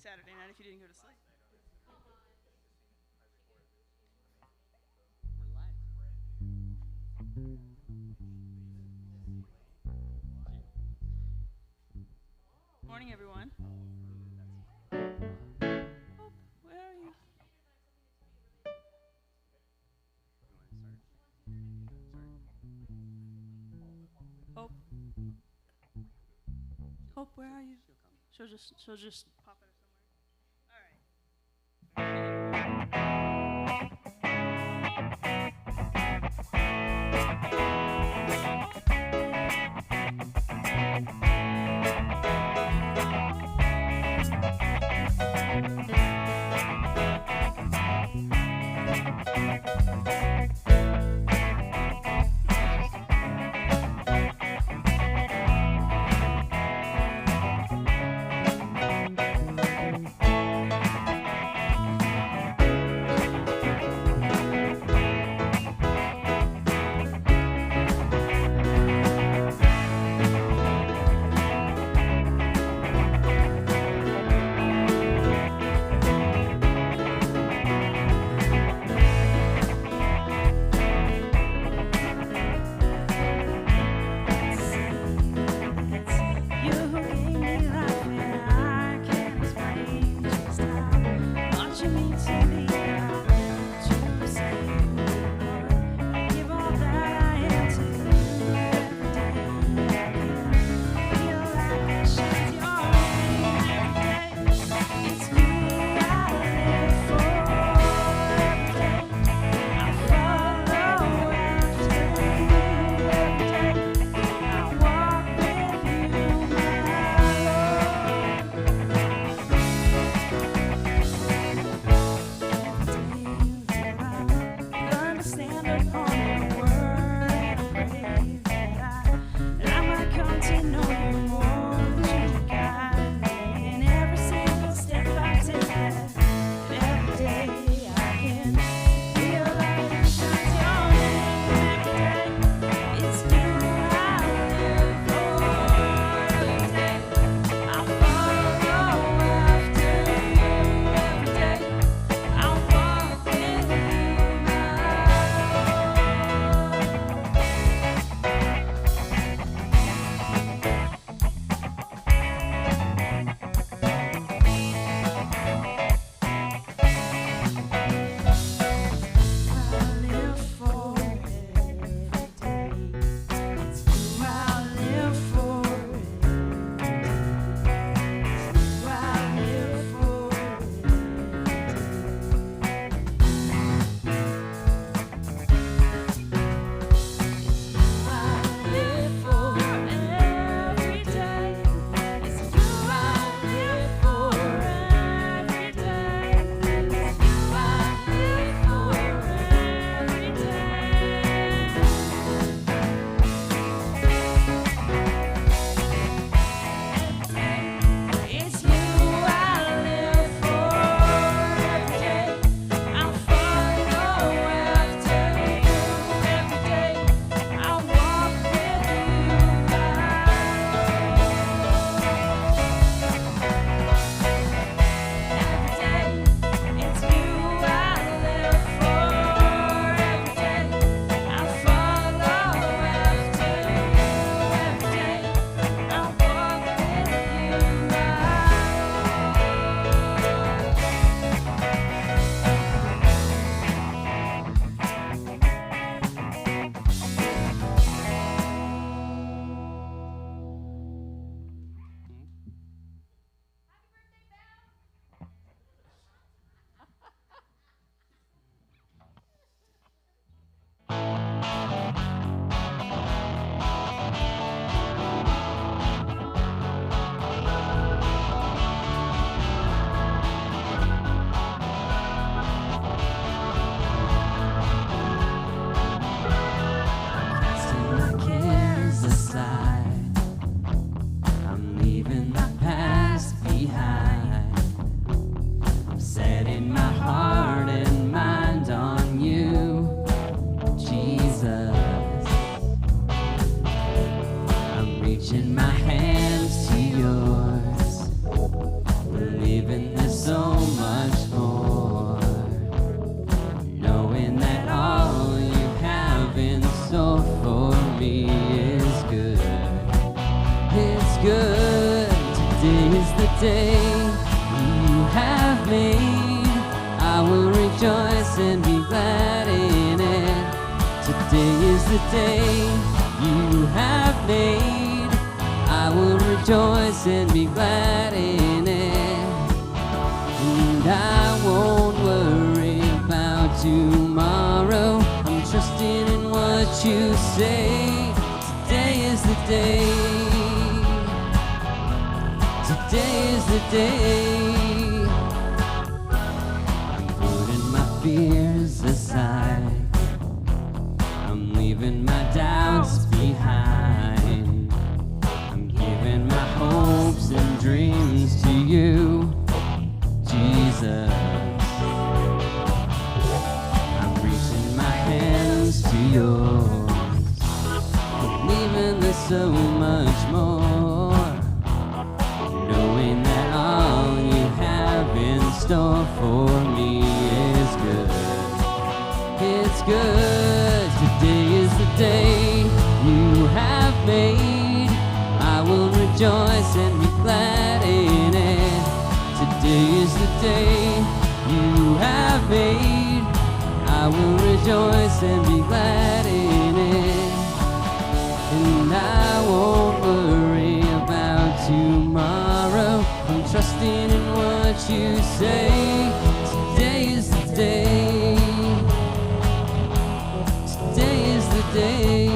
Saturday night if you didn't go to sleep. We're live. Morning, everyone. Hope, where are you? Hope. Hope, where are you? She'll just pop out of somewhere. All right. Reaching my hands to yours, believing there's so much more, knowing that all you have in store for me is good. It's good. Today is the day you have made. I will rejoice and be glad in it. Today is the day you have made. I will rejoice and be glad in it. And I won't worry about tomorrow. I'm trusting in what you say. Today is the day. Today is the day. I'm putting my fears aside. I'm leaving my doubts behind. I'm giving my hopes and dreams to you, Jesus. I'm reaching my hands to yours, believing there's so much more, knowing that all you have in store for me is good. It's good. Today is the day you have made. I will rejoice and be glad in it. Today is the day you have made. I will rejoice and be glad in it. And I won't worry about tomorrow. I'm trusting in what you say. Today is the day. Today is the day.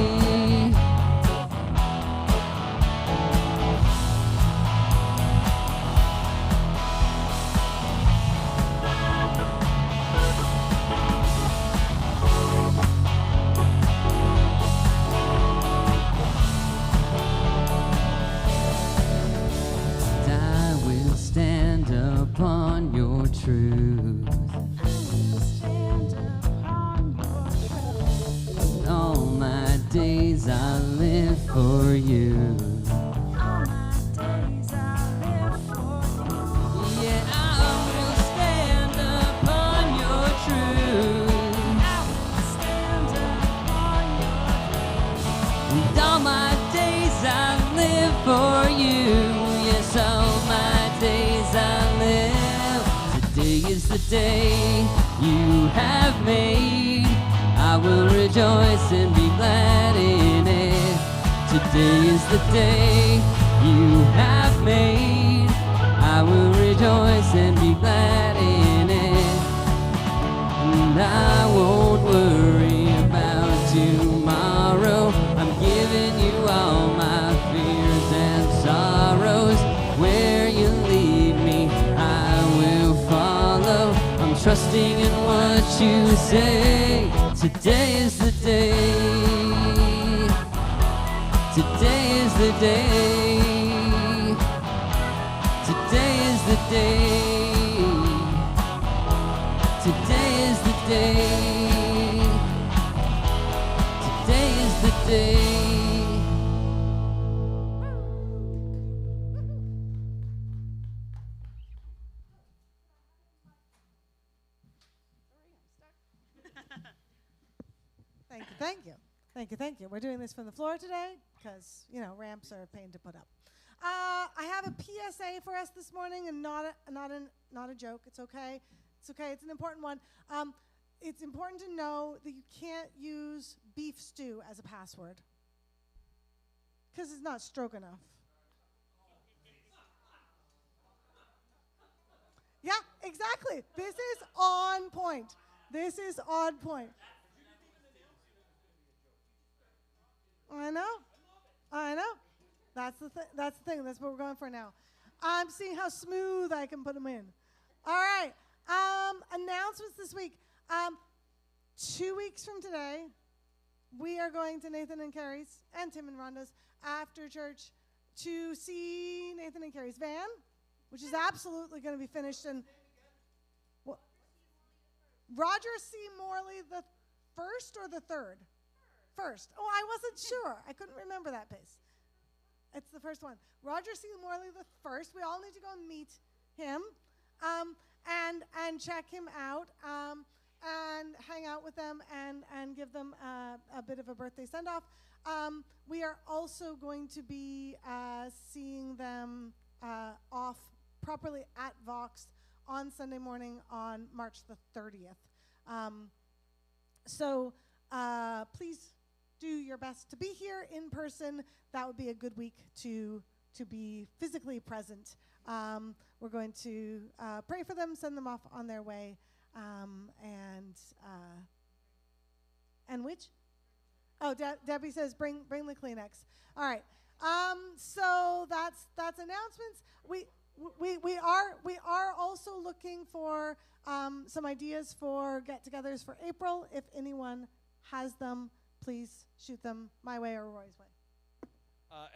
I will stand upon your truth. All my days I live for you. Yeah, I will stand upon your truth. And all my days I live for you. Yes, all my days I live. Today is the day you have made. I will rejoice and be glad in it. Today is the day you have made. I will rejoice and be glad in it. And I won't worry about tomorrow. I'm giving you all my fears and sorrows. Where you lead me, I will follow. I'm trusting in what you say. Today is the day. Today is the day. Today is the day. Today is the day. Today is the day. Thank you. We're doing this from the floor today because, ramps are a pain to put up. I have a PSA for us this morning, and not a joke. It's okay. It's okay. It's an important one. It's important to know that you can't use beef stew as a password because it's not stroganoff. Yeah, exactly. This is on point. This is on point. I know. That's the thing. That's what we're going for now. I'm seeing how smooth I can put them in. All right. Announcements this week. 2 weeks from today, we are going to Nathan and Carrie's and Tim and Rhonda's after church to see Nathan and Carrie's van, which is absolutely going to be finished. And Roger C. Morley the first or the third? First. Oh, I wasn't sure. I couldn't remember that pace. It's the first one. Roger C. Morley the first. We all need to go and meet him, and check him out, and hang out with them and give them a bit of a birthday send-off. We are also going to be seeing them off properly at Vox on Sunday morning on March the 30th. So please do your best to be here in person. That would be a good week to be physically present. We're going to pray for them, send them off on their way, and which? Oh, Debbie says bring the Kleenex. All right. So that's announcements. We are also looking for some ideas for get-togethers for April. If anyone has them, please shoot them my way or Roy's way.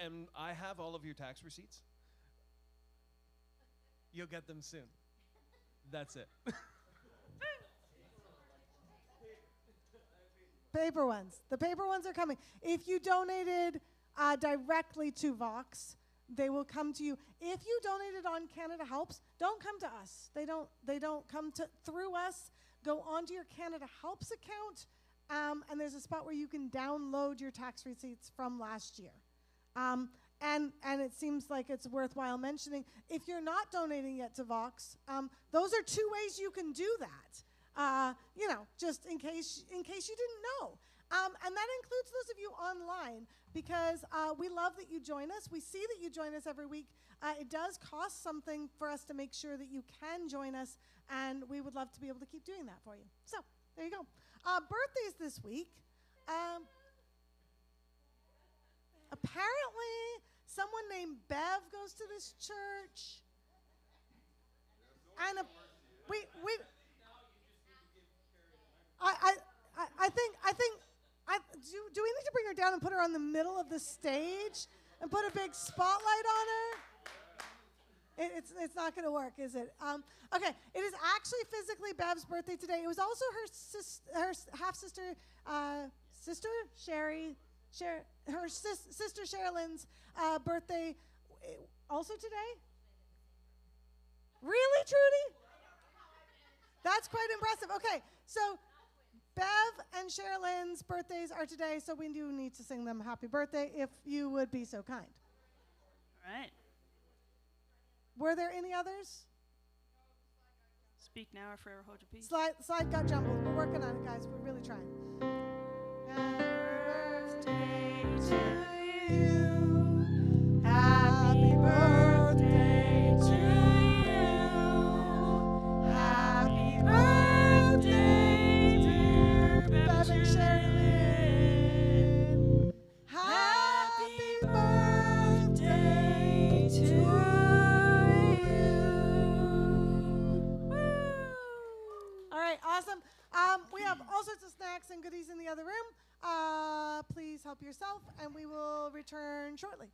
And I have all of your tax receipts. You'll get them soon. That's it. Paper ones. The paper ones are coming. If you donated directly to Vox, they will come to you. If you donated on Canada Helps, don't come to us. They don't come through us. Go onto your Canada Helps account, and there's a spot where you can download your tax receipts from last year. And it seems like it's worthwhile mentioning, if you're not donating yet to Vox, those are two ways you can do that. Just in case you didn't know. And that includes those of you online, because we love that you join us. We see that you join us every week. It does cost something for us to make sure that you can join us, and we would love to be able to keep doing that for you. So there you go. Birthdays this week. Apparently, someone named Bev goes to this church. And do we need to bring her down and put her on the middle of the stage and put a big spotlight on her? It's not going to work, is it? Okay, it is actually physically Bev's birthday today. It was also her half-sister, her sister Sherilyn's birthday also today? Really, Trudy? That's quite impressive. Okay, so Bev and Sherilyn's birthdays are today, so we do need to sing them happy birthday if you would be so kind. All right. Were there any others? Speak now or forever hold your peace. Slide got jumbled. We're working on it, guys. We're really trying. Happy birthday to you. Happy birthday to you. Happy birthday, dear Bev and Sherilyn. Happy birthday to you. All right, awesome. We have all sorts of snacks and goodies in the other room. Please help yourself, and we will return shortly.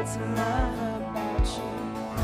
To love about you.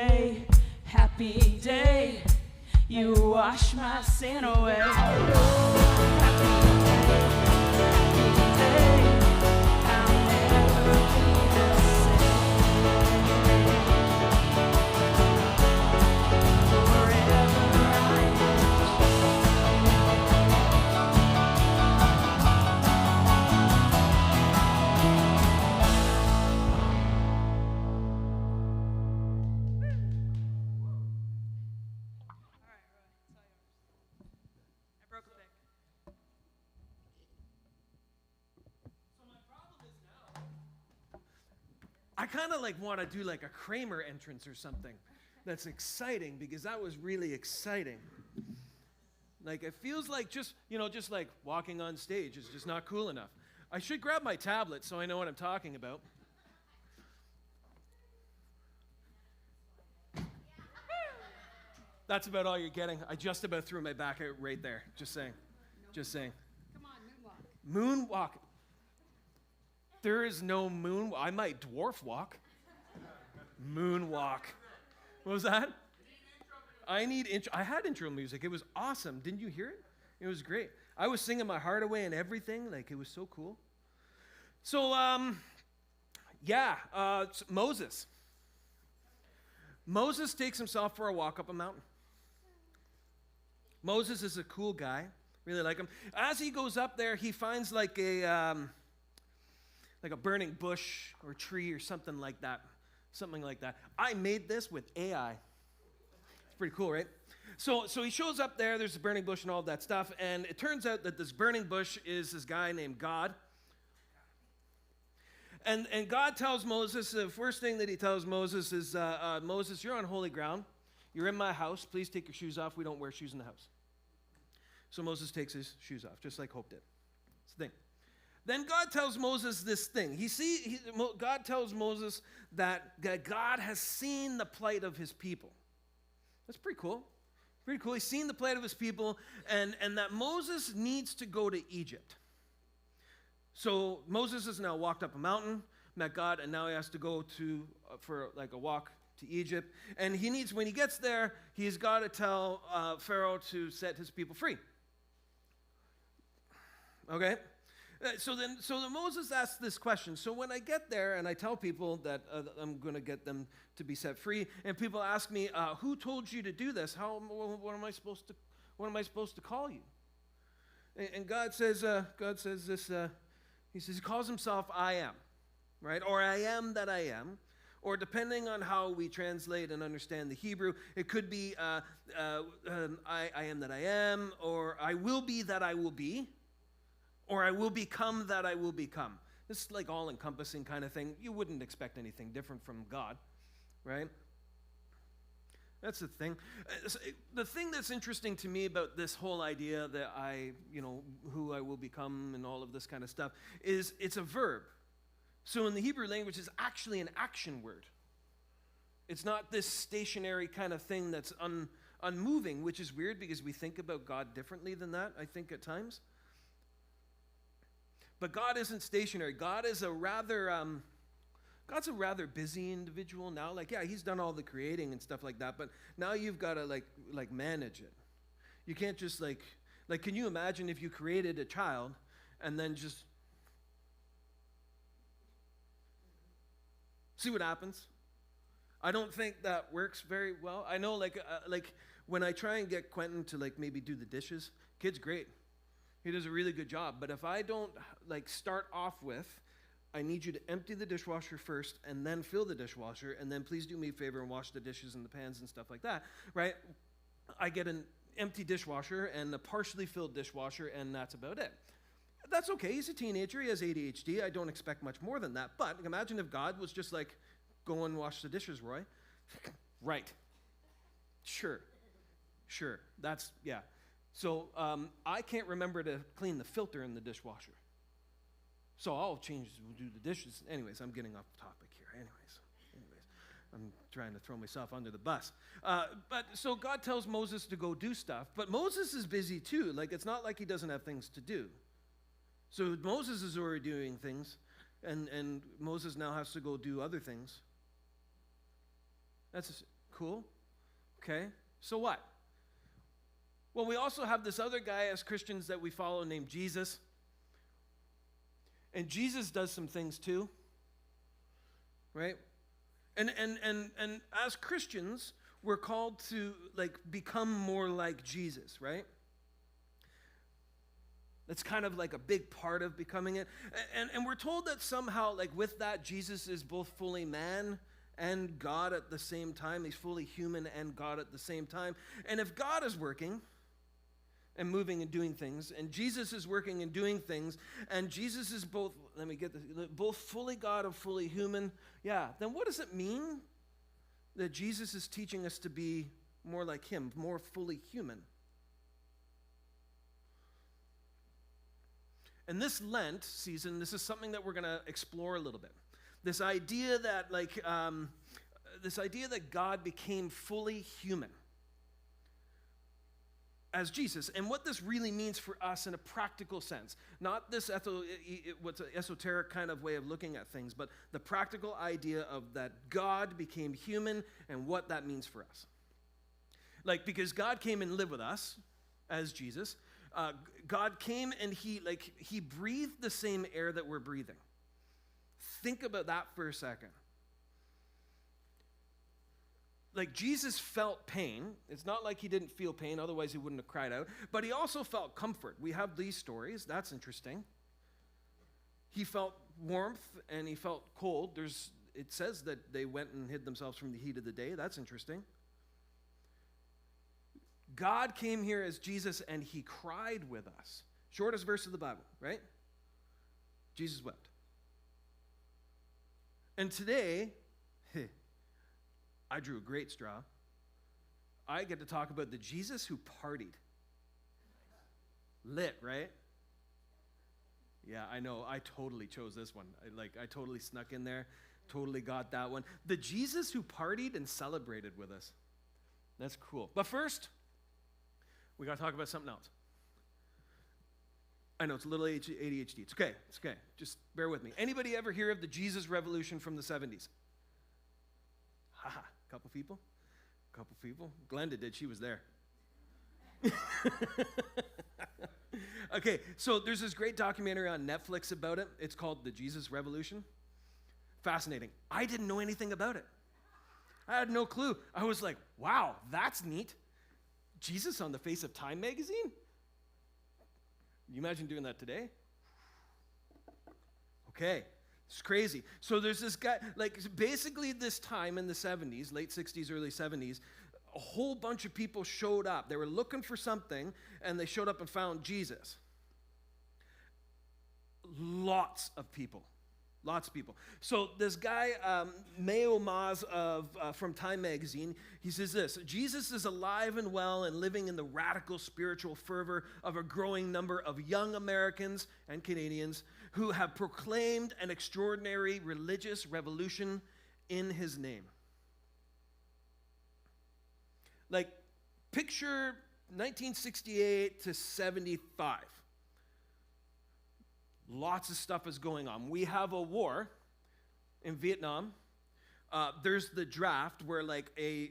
day, happy day. You wash my sin away. Happy day, I'll never be the same. Forever I broke a pick. I kind of like want to do like a Kramer entrance or something. That's exciting because that was really exciting. Like it feels like just like walking on stage is just not cool enough. I should grab my tablet so I know what I'm talking about. That's about all you're getting. I just about threw my back out right there. Just saying. Just saying. Come on, moonwalk. Moonwalk. There is no moon. I might dwarf walk. Moonwalk. What was that? I need intro. I had intro music. It was awesome. Didn't you hear it? It was great. I was singing my heart away and everything. Like, it was so cool. So, Moses. Moses takes himself for a walk up a mountain. Moses is a cool guy. Really like him. As he goes up there, he finds like a burning bush or tree or something like that. Something like that. I made this with AI. It's pretty cool, right? So he shows up there. There's a burning bush and all that stuff. And it turns out that this burning bush is this guy named God. And God tells Moses, the first thing that he tells Moses is, Moses, you're on holy ground. You're in my house. Please take your shoes off. We don't wear shoes in the house. So Moses takes his shoes off, just like Hope did. It's the thing. Then God tells Moses this thing. God tells Moses that God has seen the plight of his people. That's pretty cool. Pretty cool. He's seen the plight of his people, and that Moses needs to go to Egypt. So Moses has now walked up a mountain, met God, and now he has to go for like a walk to Egypt. And when he gets there, he's got to tell Pharaoh to set his people free. Okay? So then Moses asks this question. So when I get there and I tell people that I'm going to get them to be set free, and people ask me, who told you to do this? What am I supposed to call you? And God says this. He says, he calls himself I am, right? Or I am that I am. Or depending on how we translate and understand the Hebrew, it could be I am that I am, or I will be that I will be, or I will become that I will become. This is like all-encompassing kind of thing. You wouldn't expect anything different from God, right? That's the thing. The thing that's interesting to me about this whole idea that who I will become and all of this kind of stuff is it's a verb. So in the Hebrew language, it's actually an action word. It's not this stationary kind of thing that's unmoving, which is weird because we think about God differently than that, I think, at times. But God isn't stationary. God's a rather busy individual now. Like, yeah, he's done all the creating and stuff like that, but now you've got to like manage it. You can't just like can you imagine if you created a child and then just see what happens? I don't think that works very well. I know like when I try and get Quentin to like maybe do the dishes, kid's great. He does a really good job, but if I don't like start off with, I need you to empty the dishwasher first and then fill the dishwasher, and then please do me a favor and wash the dishes and the pans and stuff like that, right? I get an empty dishwasher and a partially filled dishwasher, and that's about it. That's okay. He's a teenager. He has ADHD. I don't expect much more than that. But imagine if God was just like, go and wash the dishes, Roy. Right. Sure. That's, yeah. So I can't remember to clean the filter in the dishwasher. So I'll do the dishes. Anyways, I'm getting off topic here. Anyways, I'm trying to throw myself under the bus. But so God tells Moses to go do stuff, but Moses is busy too. Like, it's not like he doesn't have things to do. So Moses is already doing things, and Moses now has to go do other things. That's Cool? Okay, so what? Well, we also have this other guy as Christians that we follow named Jesus. And Jesus does some things too, right? And as Christians, we're called to become more like Jesus, right? That's kind of like a big part of becoming it. And we're told that somehow, with that, Jesus is both fully man and God at the same time. He's fully human and God at the same time. And if God is working and moving and doing things, and Jesus is working and doing things, and Jesus is both, both fully God and fully human, then what does it mean that Jesus is teaching us to be more like him, more fully human? And this Lent season, this is something that we're going to explore a little bit. This idea that God became fully human as Jesus, and what this really means for us in a practical sense. Not this what's an esoteric kind of way of looking at things, but the practical idea of that God became human and what that means for us. Because God came and lived with us as Jesus. God came and he breathed the same air that we're breathing. Think about that for a second. Jesus felt pain. It's not like he didn't feel pain, otherwise he wouldn't have cried out. But he also felt comfort. We have these stories. That's interesting. He felt warmth and he felt cold. It says that they went and hid themselves from the heat of the day. That's interesting. God came here as Jesus and he cried with us. Shortest verse of the Bible, right? Jesus wept. And today, I drew a great straw. I get to talk about the Jesus who partied. Lit, right? Yeah, I know. I totally chose this one. I totally snuck in there. Totally got that one. The Jesus who partied and celebrated with us. That's cool. But first, we got to talk about something else. I know, it's a little ADHD. It's okay. It's okay. Just bear with me. Anybody ever hear of the Jesus Revolution from the 70s? Haha. Couple people? Glenda did. She was there. Okay, so there's this great documentary on Netflix about it. It's called The Jesus Revolution. Fascinating. I didn't know anything about it. I had no clue. I was like, wow, that's neat. Jesus on the face of Time magazine? You imagine doing that today? Okay. It's crazy. So there's this guy, basically this time in the 70s, late 60s, early 70s, a whole bunch of people showed up. They were looking for something, and they showed up and found Jesus. Lots of people. So this guy, Mayo Maz from Time magazine, he says this: Jesus is alive and well and living in the radical spiritual fervor of a growing number of young Americans and Canadians who have proclaimed an extraordinary religious revolution in his name. Picture 1968 to 75. Lots of stuff is going on. We have a war in Vietnam. There's the draft where a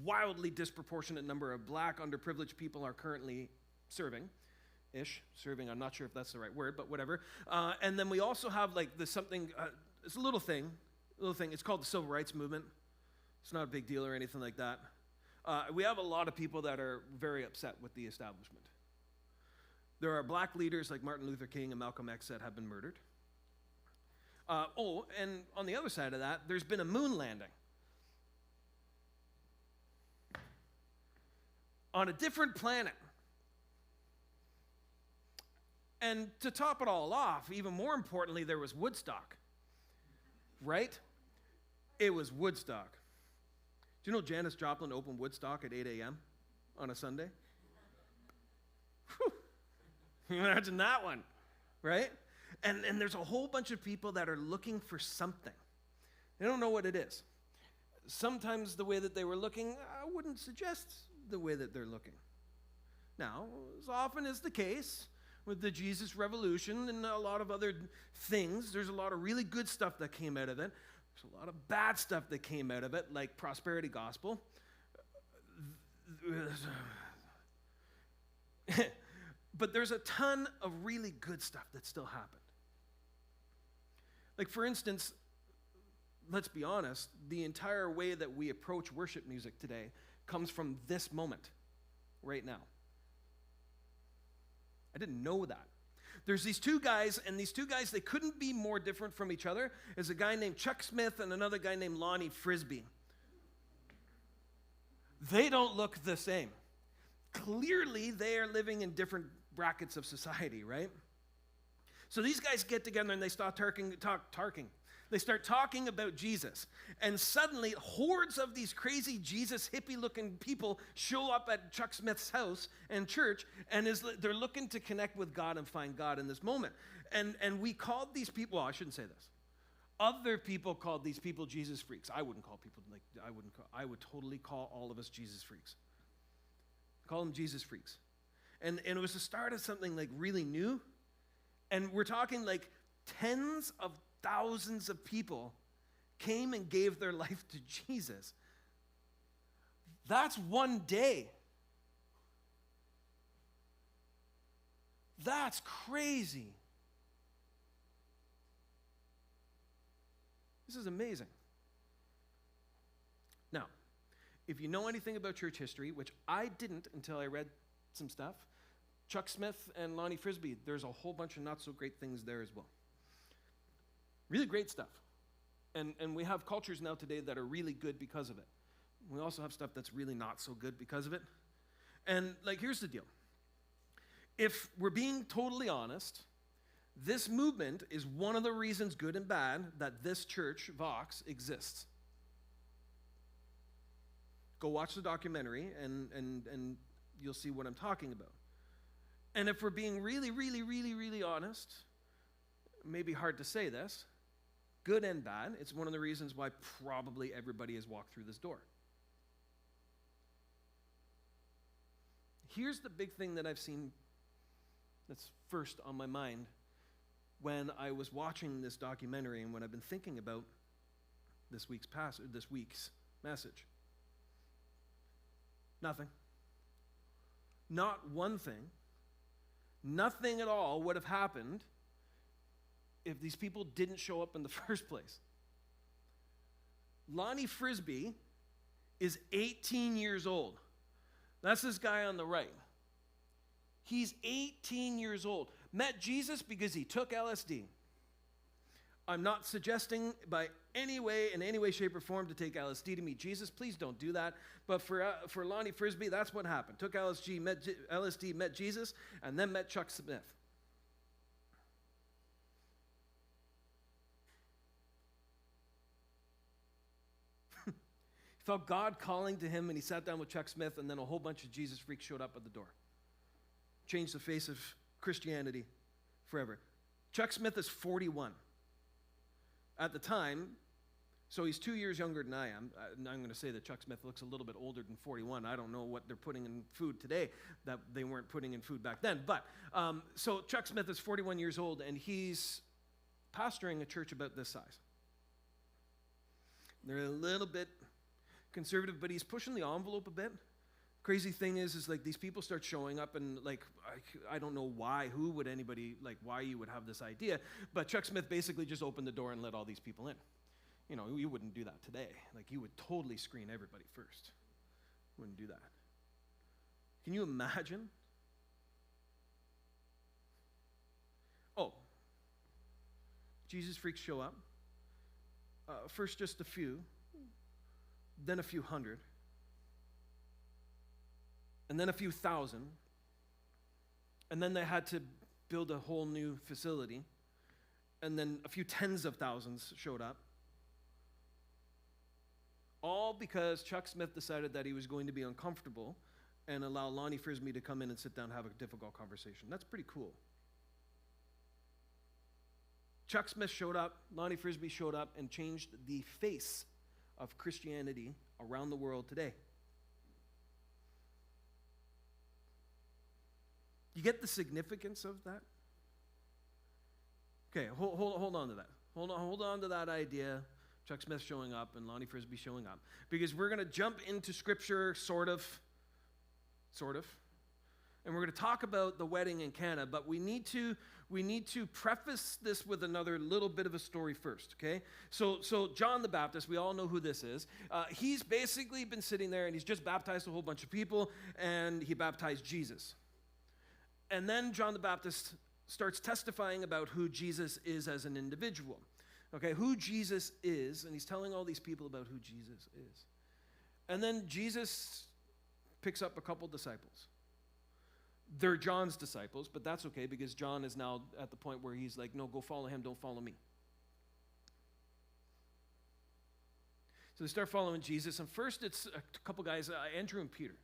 wildly disproportionate number of black underprivileged people are currently serving. I'm not sure if that's the right word, but whatever. And then we also have it's a little thing. It's called the Civil Rights Movement. It's not a big deal or anything like that. We have a lot of people that are very upset with the establishment. There are black leaders like Martin Luther King and Malcolm X that have been murdered. And on the other side of that, there's been a moon landing. On a different planet. And to top it all off, even more importantly, there was Woodstock. Right? It was Woodstock. Do you know Janis Joplin opened Woodstock at 8 a.m. on a Sunday? Whew. Imagine that one, right? And there's a whole bunch of people that are looking for something. They don't know what it is. Sometimes the way that they were looking, I wouldn't suggest the way that they're looking. Now, as often is the case with the Jesus Revolution and a lot of other things, there's a lot of really good stuff that came out of it. There's a lot of bad stuff that came out of it, like prosperity gospel. But there's a ton of really good stuff that still happened. Like, for instance, let's be honest, the entire way that we approach worship music today comes from this moment right now. I didn't know that. There's these two guys, and these two guys, they couldn't be more different from each other. There's a guy named Chuck Smith and another guy named Lonnie Frisbee. They don't look the same. Clearly, they are living in different brackets of society, right? So these guys get together and they start They start talking about Jesus. And suddenly, hordes of these crazy Jesus hippie-looking people show up at Chuck Smith's house and church, and they're looking to connect with God and find God in this moment. And we called these people, well, I shouldn't say this. Other people called these people Jesus freaks. I wouldn't call people I would totally call all of us Jesus freaks. Call them Jesus freaks. And it was the start of something like really new. And we're talking like tens of thousands of people came and gave their life to Jesus. That's one day. That's crazy. This is amazing. Now, if you know anything about church history, which I didn't until I read some stuff, Chuck Smith and Lonnie Frisbee, there's a whole bunch of not so great things there as well. Really great stuff. And we have cultures now today that are really good because of it. We also have stuff that's really not so good because of it. And like, here's the deal. If we're being totally honest, this movement is one of the reasons, good and bad, that this church, Vox, exists. Go watch the documentary and you'll see what I'm talking about. And if we're being really, really, really, really honest, it may be hard to say this, good and bad, it's one of the reasons why probably everybody has walked through this door. Here's the big thing that I've seen that's first on my mind when I was watching this documentary and when I've been thinking about this week's message. Nothing. Not one thing. Nothing at all would have happened if these people didn't show up in the first place. Lonnie Frisbee is 18 years old. That's this guy on the right. He's 18 years old. Met Jesus because he took LSD. I'm not suggesting by any way, in any way, shape, or form to take LSD to meet Jesus. Please don't do that. But for Lonnie Frisbee, that's what happened. Took LSD, met Jesus, and then met Chuck Smith. He felt God calling to him, and he sat down with Chuck Smith, and then a whole bunch of Jesus freaks showed up at the door. Changed the face of Christianity forever. Chuck Smith is 41. At the time, so he's 2 years younger than I am. I'm going to say that Chuck Smith looks a little bit older than 41. I don't know what they're putting in food today that they weren't putting in food back then. But so Chuck Smith is 41 years old, and he's pastoring a church about this size. They're a little bit conservative, but he's pushing the envelope a bit. Crazy thing is like these people start showing up, and like I don't know why, why you would have this idea, but Chuck Smith basically just opened the door and let all these people in. You know, you wouldn't do that today. Like, you would totally screen everybody first. Wouldn't do that. Can you imagine? Oh, Jesus freaks show up. First just a few, then a few hundred, and then a few thousand, and then they had to build a whole new facility, and then a few tens of thousands showed up, all because Chuck Smith decided that he was going to be uncomfortable and allow Lonnie Frisbee to come in and sit down and have a difficult conversation. That's pretty cool. Chuck Smith showed up, Lonnie Frisbee showed up, and changed the face of Christianity around the world today. You get the significance of that? Okay, hold on to that. Hold on to that idea. Chuck Smith showing up and Lonnie Frisbee showing up, because we're going to jump into Scripture, sort of, and we're going to talk about the wedding in Cana, but we need to preface this with another little bit of a story first, okay? So John the Baptist, we all know who this is. He's basically been sitting there, and he's just baptized a whole bunch of people, and he baptized Jesus. And then John the Baptist starts testifying about who Jesus is as an individual. Okay, who Jesus is, and he's telling all these people about who Jesus is. And then Jesus picks up a couple disciples. They're John's disciples, but that's okay, because John is now at the point where he's like, no, go follow him, don't follow me. So they start following Jesus, and first it's a couple guys, Andrew and Peter.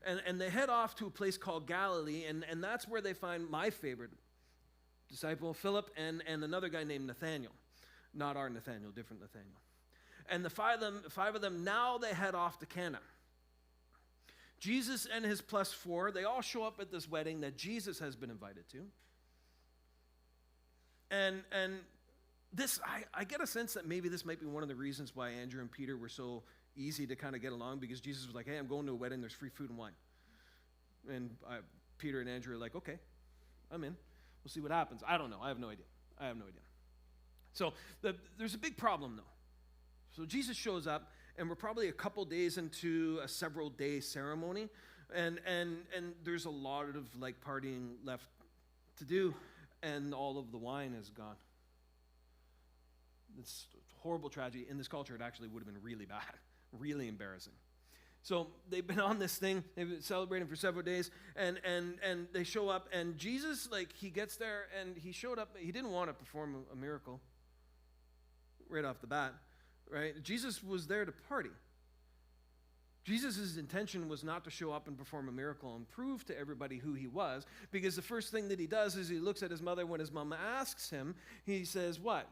And they head off to a place called Galilee, and that's where they find my favorite disciple, Philip, and another guy named Nathaniel. Not our Nathaniel, different Nathaniel. And the five of them, now they head off to Cana. Jesus and his plus four, they all show up at this wedding that Jesus has been invited to. And this, I get a sense that maybe this might be one of the reasons why Andrew and Peter were so easy to kind of get along, because Jesus was like, hey, I'm going to a wedding, there's free food and wine. And Peter and Andrew are like, okay, I'm in. We'll see what happens. I don't know. I have no idea. So there's a big problem, though. So Jesus shows up, and we're probably a couple days into a several-day ceremony, and there's a lot of like partying left to do, and all of the wine is gone. It's a horrible tragedy. In this culture, it actually would have been really bad, really embarrassing. So they've been on this thing, they've been celebrating for several days, and they show up, and Jesus, like, he gets there, and he showed up, he didn't want to perform a miracle right off the bat, right? Jesus was there to party. Jesus' intention was not to show up and perform a miracle and prove to everybody who he was, because the first thing that he does is he looks at his mother. When his mama asks him, he says, what?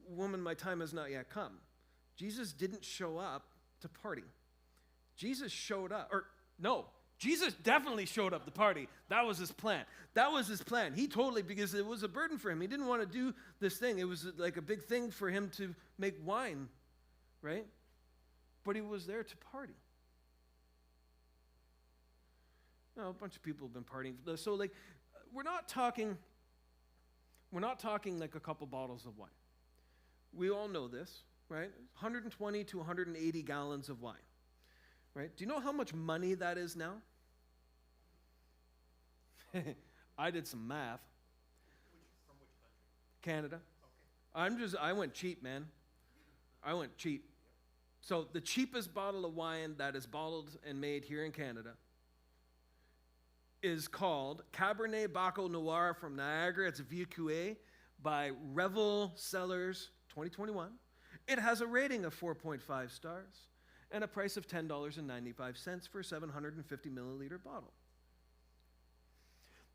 Woman, my time has not yet come. Jesus didn't show up to party. Jesus showed up, Jesus definitely showed up to party. That was his plan. He totally, because it was a burden for him. He didn't want to do this thing. It was like a big thing for him to make wine, right? But he was there to party. A bunch of people have been partying. So like, we're not talking like a couple bottles of wine. We all know this, right? 120 to 180 gallons of wine. Right? Do you know how much money that is now? I did some math. From which country? Canada. Okay. I went cheap, man. I went cheap. So the cheapest bottle of wine that is bottled and made here in Canada is called Cabernet Baco Noir from Niagara. It's a VQA by Revel Cellars 2021. It has a rating of 4.5 stars. And a price of $10.95 for a 750 milliliter bottle.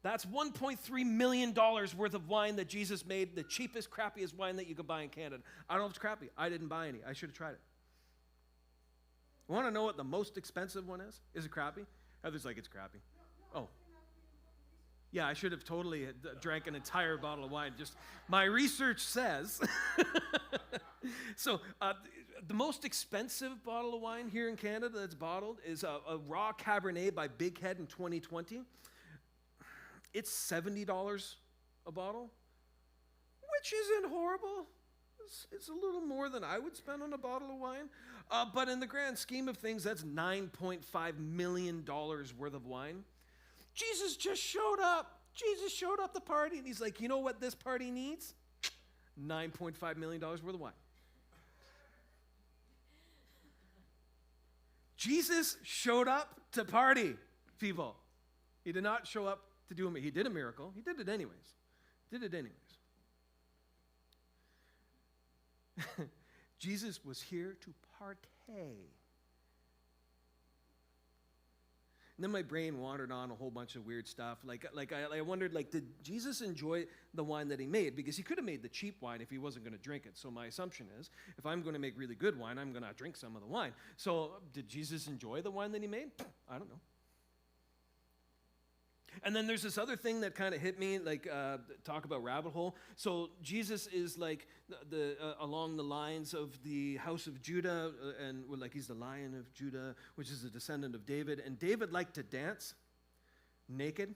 That's $1.3 million worth of wine that Jesus made, the cheapest, crappiest wine that you could buy in Canada. I don't know if it's crappy. I didn't buy any. I should have tried it. You want to know what the most expensive one is? Is it crappy? Heather's like, it's crappy. Oh. Yeah, I should have totally drank an entire bottle of wine. Just my research says. So the most expensive bottle of wine here in Canada that's bottled is a raw Cabernet by Big Head in 2020. It's $70 a bottle, which isn't horrible. It's a little more than I would spend on a bottle of wine. But in the grand scheme of things, that's $9.5 million worth of wine. Jesus just showed up. Jesus showed up the party, and he's like, you know what this party needs? $9.5 million worth of wine. Jesus showed up to party, people. He did not show up to do a miracle. He did a miracle. He did it anyways. Jesus was here to partay. And then my brain wandered on a whole bunch of weird stuff. I wondered, did Jesus enjoy the wine that he made? Because he could have made the cheap wine if he wasn't going to drink it. So my assumption is, if I'm going to make really good wine, I'm going to drink some of the wine. So did Jesus enjoy the wine that he made? I don't know. And then there's this other thing that kind of hit me, like talk about rabbit hole. So Jesus is like along the lines of the house of Judah, and well, like he's the Lion of Judah, which is a descendant of David. And David liked to dance naked.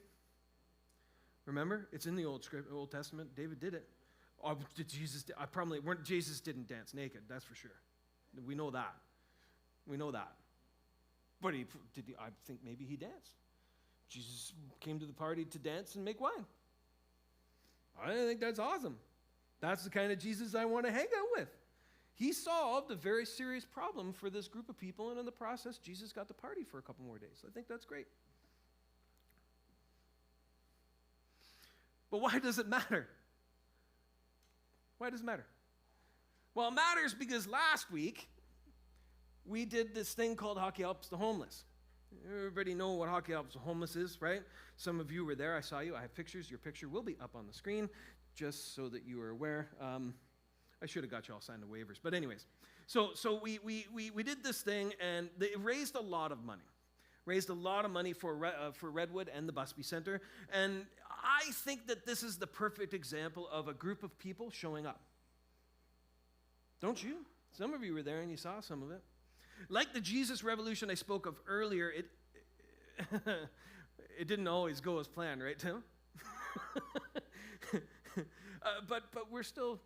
Remember, it's in the Old Testament. David did it. Or did Jesus? Jesus didn't dance naked. That's for sure. We know that. But I think maybe he danced. Jesus came to the party to dance and make wine. I think that's awesome. That's the kind of Jesus I want to hang out with. He solved a very serious problem for this group of people, and in the process, Jesus got to party for a couple more days. I think that's great. But why does it matter? Why does it matter? Well, it matters because last week, we did this thing called Hockey Helps the Homeless. Everybody know what Hockey Helps the Homeless is, right? Some of you were there. I saw you. I have pictures. Your picture will be up on the screen, just so that you are aware. I should have got you all signed the waivers. But anyways, so we did this thing, and it raised a lot of money. Raised a lot of money for Redwood and the Busby Center. And I think that this is the perfect example of a group of people showing up. Don't you? Some of you were there and you saw some of it. Like the Jesus Revolution I spoke of earlier, it didn't always go as planned, right, Tim? But we're still,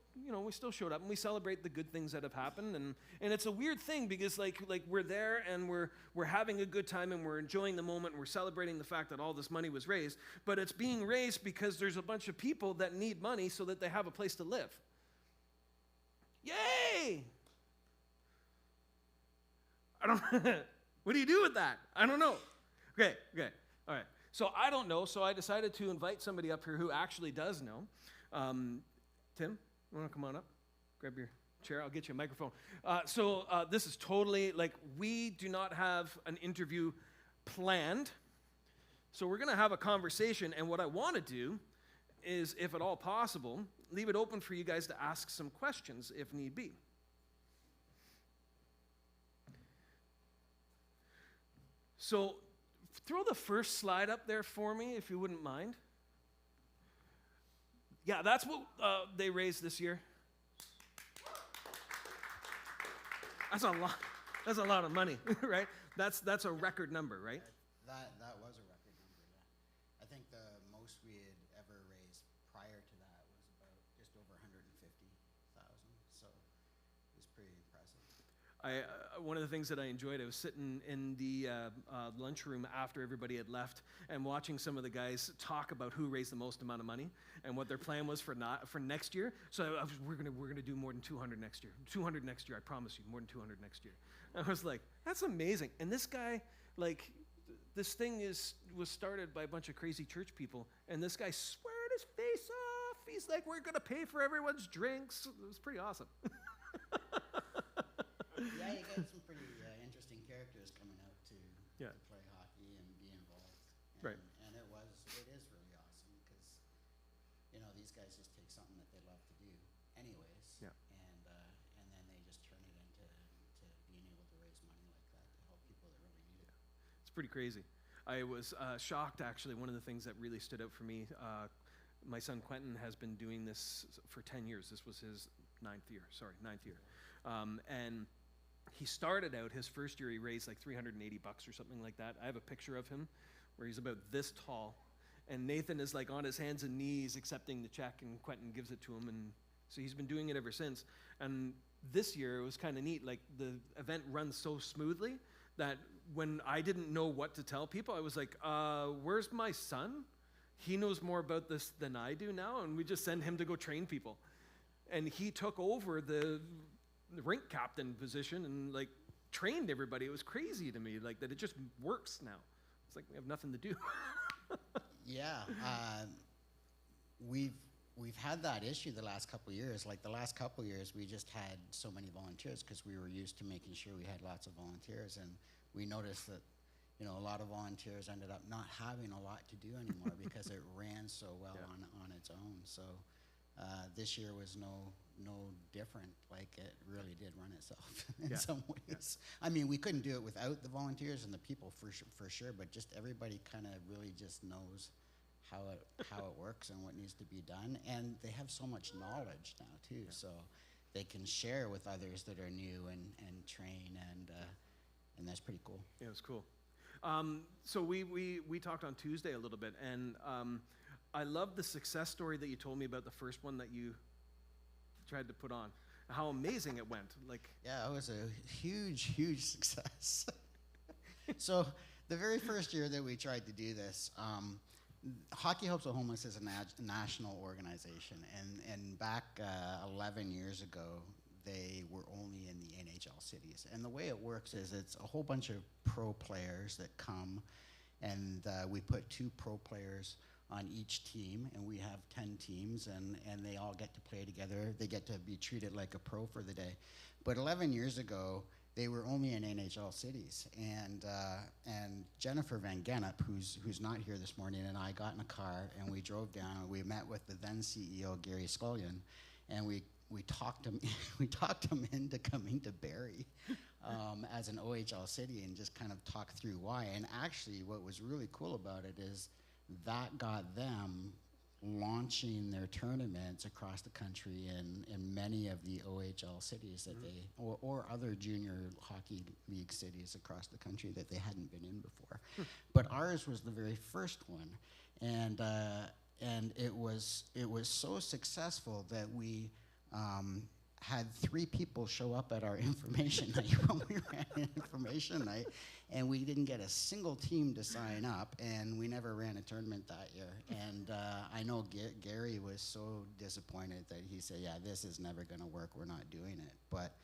we still showed up and we celebrate the good things that have happened. And it's a weird thing because like we're there and we're having a good time and we're enjoying the moment and we're celebrating the fact that all this money was raised. But it's being raised because there's a bunch of people that need money so that they have a place to live. Yay! What do you do with that? I don't know. Okay, all right. So I don't know, so I decided to invite somebody up here who actually does know. Tim, you want to come on up? Grab your chair. I'll get you a microphone. So this is totally, we do not have an interview planned. So we're going to have a conversation, and what I want to do is, if at all possible, leave it open for you guys to ask some questions if need be. So throw the first slide up there for me, if you wouldn't mind. Yeah, that's what they raised this year. That's a lot. That's a lot of money, right? That's a record number, right? That was a record number, yeah. I think the most we had ever raised prior to that was about just over 150,000. So it was pretty impressive. One of the things that I enjoyed, I was sitting in the lunchroom after everybody had left and watching some of the guys talk about who raised the most amount of money and what their plan was for next year. So we're gonna do more than 200 next year. 200 next year, I promise you, more than 200 next year. And I was like, that's amazing. And this guy, this thing was started by a bunch of crazy church people, and this guy sweared his face off. He's like, we're gonna pay for everyone's drinks. It was pretty awesome. Yeah, you got some pretty interesting characters coming out to play hockey and be involved. And, Right. And it is really awesome because, these guys just take something that they love to do anyways. Yeah. And then they just turn it into being able to raise money like that to help people that really need it. It's pretty crazy. I was shocked, actually. One of the things that really stood out for me, my son Quentin has been doing this for 10 years. This was his ninth year. And he started out, his first year, he raised like $380 or something like that. I have a picture of him where he's about this tall. And Nathan is like on his hands and knees accepting the check, and Quentin gives it to him. And so he's been doing it ever since. And this year, it was kind of neat. Like, the event runs so smoothly that when I didn't know what to tell people, I was like, where's my son? He knows more about this than I do now. And we just send him to go train people. And he took over the rink captain position and trained everybody. It was crazy to me, that it just works now. It's like we have nothing to do. Yeah, we've had that issue the last couple of years. The last couple of years, we just had so many volunteers because we were used to making sure we had lots of volunteers, and we noticed that a lot of volunteers ended up not having a lot to do anymore because it ran so well on its own. So this year was no different. Like it really did run itself in Yeah. some ways. I mean, we couldn't do it without the volunteers and the people for sure, but just everybody kind of really just knows how it works and what needs to be done, and they have so much knowledge now too, so they can share with others that are new and train, and that's pretty cool. Yeah, it was cool. So we talked on Tuesday a little bit, and I love the success story that you told me about the first one that you tried to put on. How amazing it went. Like, Yeah, it was a huge success. So the very first year that we tried to do this, Hockey Helps the Homeless is a national organization, and back 11 years ago, they were only in the NHL cities. And the way it works is it's a whole bunch of pro players that come, and we put 2 pro players on each team, and we have 10 teams, and they all get to play together. They get to be treated like a pro for the day. But 11 years ago, they were only in NHL cities, and Jennifer Van Gennep, who's not here this morning, and I got in a car and we drove down. And we met with the then CEO Gary Scullion, and we talked him into coming to Barrie as an OHL city and just kind of talk through why. And actually, what was really cool about it is that got them launching their tournaments across the country in many of the OHL cities that they, or other junior hockey league cities across the country that they hadn't been in before. But ours was the very first one, and it was so successful that we had 3 people show up at our information night when we ran information night, and we didn't get a single team to sign up, and we never ran a tournament that year. And I know Gary was so disappointed that he said, yeah, this is never going to work, we're not doing it. But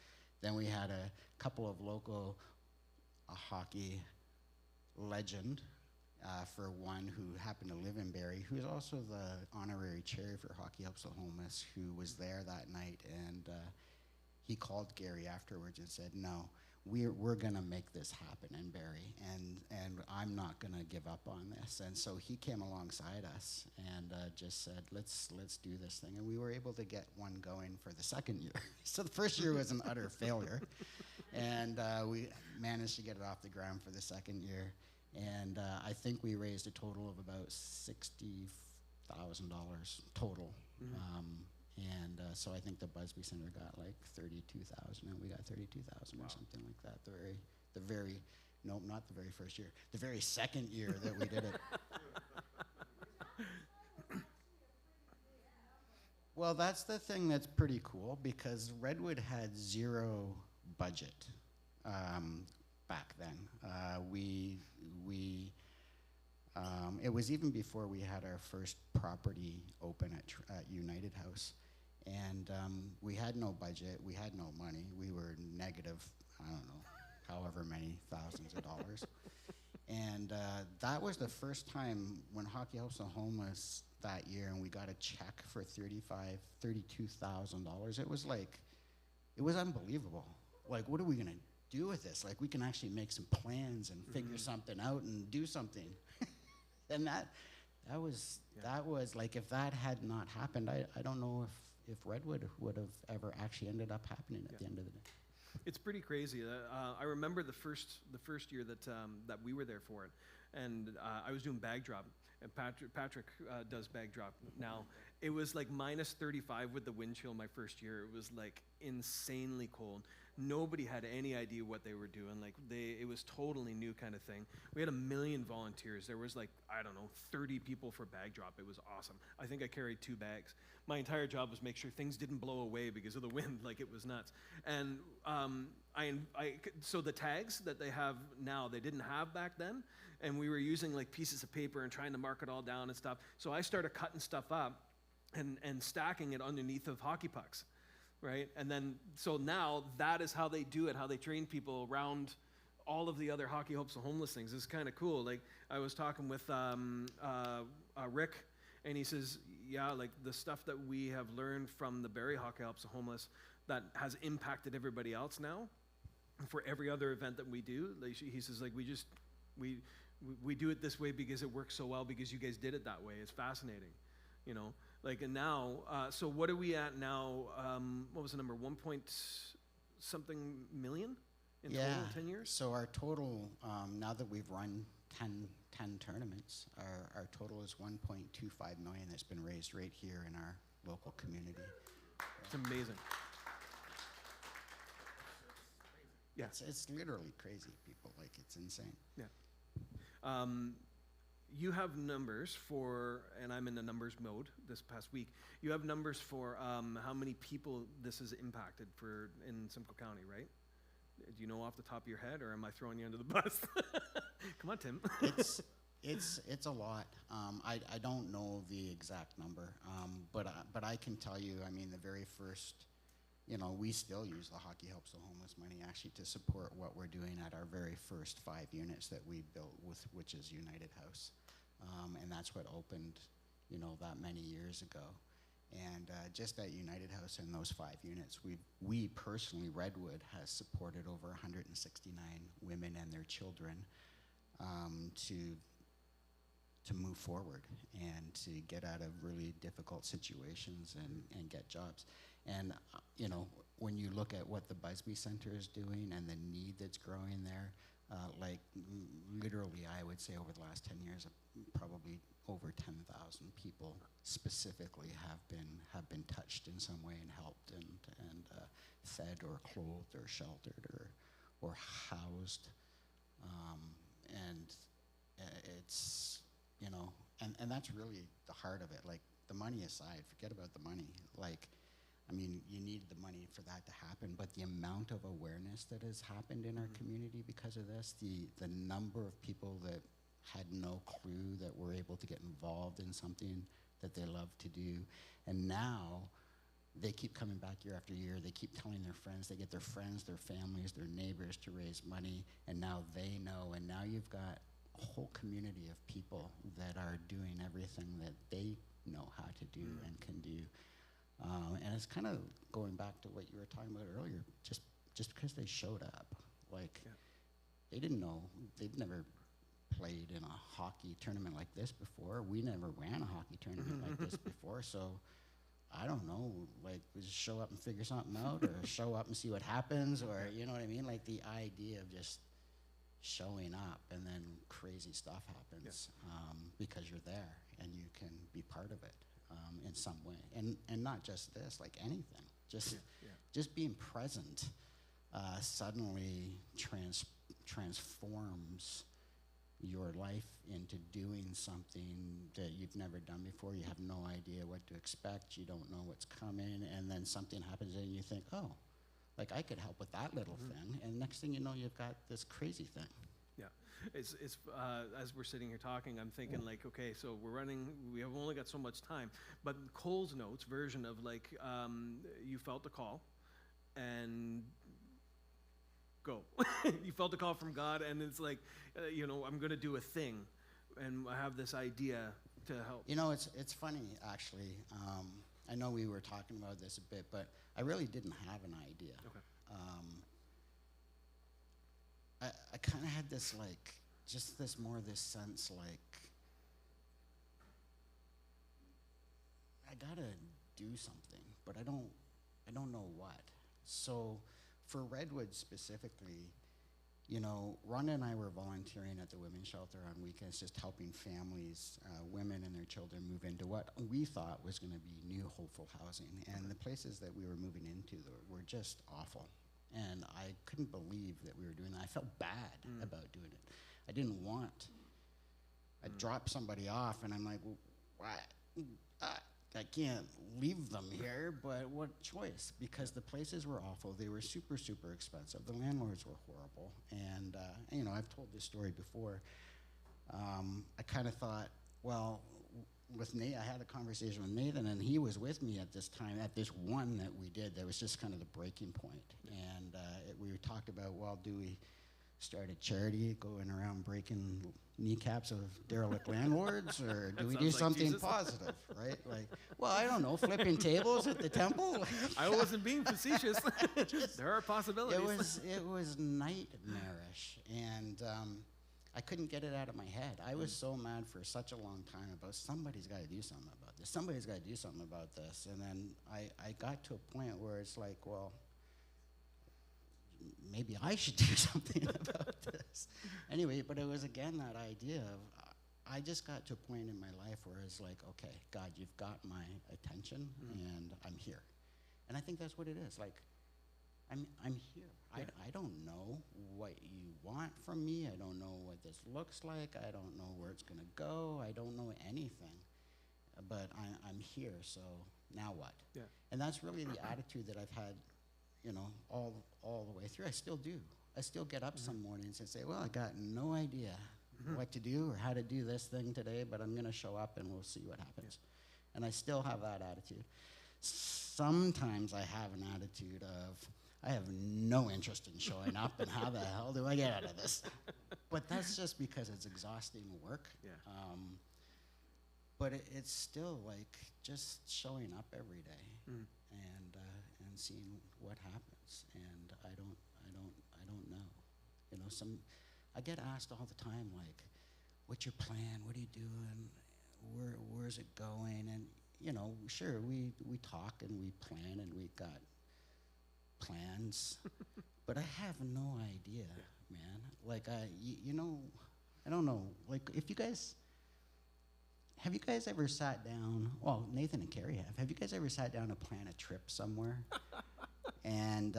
then we had a couple of local hockey legend, for one who happened to live in Barrie, who's also the honorary chair for Hockey Helps the Homeless, who was there that night, and he called Gary afterwards and said, no, we're gonna make this happen in Barrie, and I'm not gonna give up on this. And so he came alongside us and just said, let's do this thing, and we were able to get one going for the second year. So the first year was an utter failure, and we managed to get it off the ground for the second year. And I think we raised a total of about $60,000 total. And so I think the Busby Center got like 32,000, and we got 32,000 or something like that. No, not the very first year, the very second year that we did it. Well, that's the thing that's pretty cool, because Redwood had 0 budget back then. It was even before we had our first property open at United House, and we had no budget, we had no money, we were negative, I don't know, however many thousands of dollars. And that was the first time when Hockey Helps the Homeless that year, and we got a check for $32,000. It was like, it was unbelievable. Like, what are we gonna do with this? Like, we can actually make some plans and figure something out and do something. And that was like, if that had not happened, I don't know if Redwood would have ever actually ended up happening at the end of the day. it's pretty crazy. I remember the first year that we were there for it, and I was doing bag drop, and Patrick does bag drop now. It was like minus 35 with the wind chill my first year. It was like insanely cold. Nobody had any idea what they were doing. Like it was totally new kind of thing. We had 1 million volunteers. There was like, I don't know, 30 people for bag drop. It was awesome. I think I carried 2 bags. My entire job was make sure things didn't blow away because of the wind. Like it was nuts. And so the tags that they have now, they didn't have back then. And we were using like pieces of paper and trying to mark it all down and stuff. So I started cutting stuff up and stacking it underneath of hockey pucks. Right? And then, so now that is how they do it, how they train people around all of the other Hockey Helps the Homeless things. It's kind of cool. Like, I was talking with Rick, and he says, yeah, like the stuff that we have learned from the Barrie Hockey Helps the Homeless that has impacted everybody else now for every other event that we do. Like, he says, like, we do it this way because it works so well because you guys did it that way. It's fascinating, you know? Like, and now, so what are we at now? What was the number? 1 point something million in total in 10 years? So our total, now that we've run 10 tournaments, our total is 1.25 million that's been raised right here in our local community. It's amazing. Yeah. It's literally crazy, people. Like, it's insane. Yeah. You have numbers for, and I'm in the numbers mode this past week. You have numbers for how many people this has impacted for in Simcoe County, right? Do you know off the top of your head, or am I throwing you under the bus? Come on, Tim. It's a lot. I don't know the exact number, but I can tell you. I mean, the very first, we still use the Hockey Helps the Homeless money actually to support what we're doing at our very first 5 units that we built with, which is United House, and that's what opened, that many years ago. And just at United House in those 5 units, we personally, Redwood, has supported over 169 women and their children to move forward and to get out of really difficult situations and get jobs. And when you look at what the Busby Center is doing and the need that's growing there, literally, I would say over the last 10 years, probably over 10,000 people specifically have been touched in some way and helped and fed or clothed or sheltered or housed, and it's and that's really the heart of it. Like, the money aside, forget about the money. Like, I mean, you need the money for that to happen, but the amount of awareness that has happened in our community because of this, the number of people that had no clue that were able to get involved in something that they love to do, and now they keep coming back year after year. They keep telling their friends. They get their friends, their families, their neighbors to raise money, and now they know, and now you've got a whole community of people that are doing everything that they know how to do and can do. And it's kind of going back to what you were talking about earlier, just because they showed up. Like, they didn't know, they'd never played in a hockey tournament like this before. We never ran a hockey tournament like this before, so I don't know, like, we just show up and figure something out, or show up and see what happens, or, you know what I mean? Like, the idea of just showing up and then crazy stuff happens because you're there and you can be part of it. In some way, and not just this, like anything, just being present suddenly transforms your life into doing something that you've never done before. You have no idea what to expect. You don't know what's coming, and then something happens and you think, oh, like, I could help with that little thing, and next thing you know, you've got this crazy thing. Yeah, it's as we're sitting here talking, I'm thinking, like, okay, so we have only got so much time, but Cole's notes version of, like, you felt the call and go. You felt the call from God, and it's like, I'm going to do a thing, and I have this idea to help. It's funny, actually. I know we were talking about this a bit, but I really didn't have an idea. Okay. I kind of had this, like, this sense, like, I gotta do something, but I don't know what. So for Redwood specifically, Rhonda and I were volunteering at the women's shelter on weekends, just helping families, women and their children, move into what we thought was going to be new hopeful housing. And the places that we were moving into were just awful. And I couldn't believe that we were doing that. I felt bad about doing it. I didn't want. I dropped somebody off, and I'm like, well, I can't leave them here, but what choice? Because the places were awful. They were super, super expensive. The landlords were horrible. And, I've told this story before. I kind of thought, well, with Nate, I had a conversation with Nathan, and he was with me at this time, at this one that we did. That was just kind of the breaking point. And we talked about, well, do we start a charity going around breaking kneecaps of derelict landlords, or do we do something positive, right? Like, well, I don't know, flipping tables at the temple? I wasn't being facetious. There are possibilities. It was nightmarish. And I couldn't get it out of my head. I was so mad for such a long time about somebody's got to do something about this. Somebody's got to do something about this. And then I got to a point where it's like, well, maybe I should do something about this. Anyway, but it was again that idea of I just got to a point in my life where it's like, okay, God, you've got my attention and I'm here. And I think that's what it is. Like, I'm here. Yeah. I don't know what you want from me. I don't know what this looks like. I don't know where it's going to go. I don't know anything. But I'm here, so now what? Yeah. And that's really the attitude that I've had, you know, all the way through. I still do. I still get up some mornings and say, well, I got no idea what to do or how to do this thing today, but I'm going to show up and we'll see what happens. And I still have that attitude. Sometimes I have an attitude of, I have no interest in showing up, and how the hell do I get out of this? But that's just because it's exhausting work. Yeah. But it's still like just showing up every day and seeing what happens. And I don't know. You know, I get asked all the time, like, what's your plan? What are you doing? Where's it going? And you know, sure, we talk and we plan and we got plans, but I have no idea, man. Like, you know, I don't know. Like, have you guys ever sat down? Well, Nathan and Carrie have. Have you guys ever sat down to plan a trip somewhere? And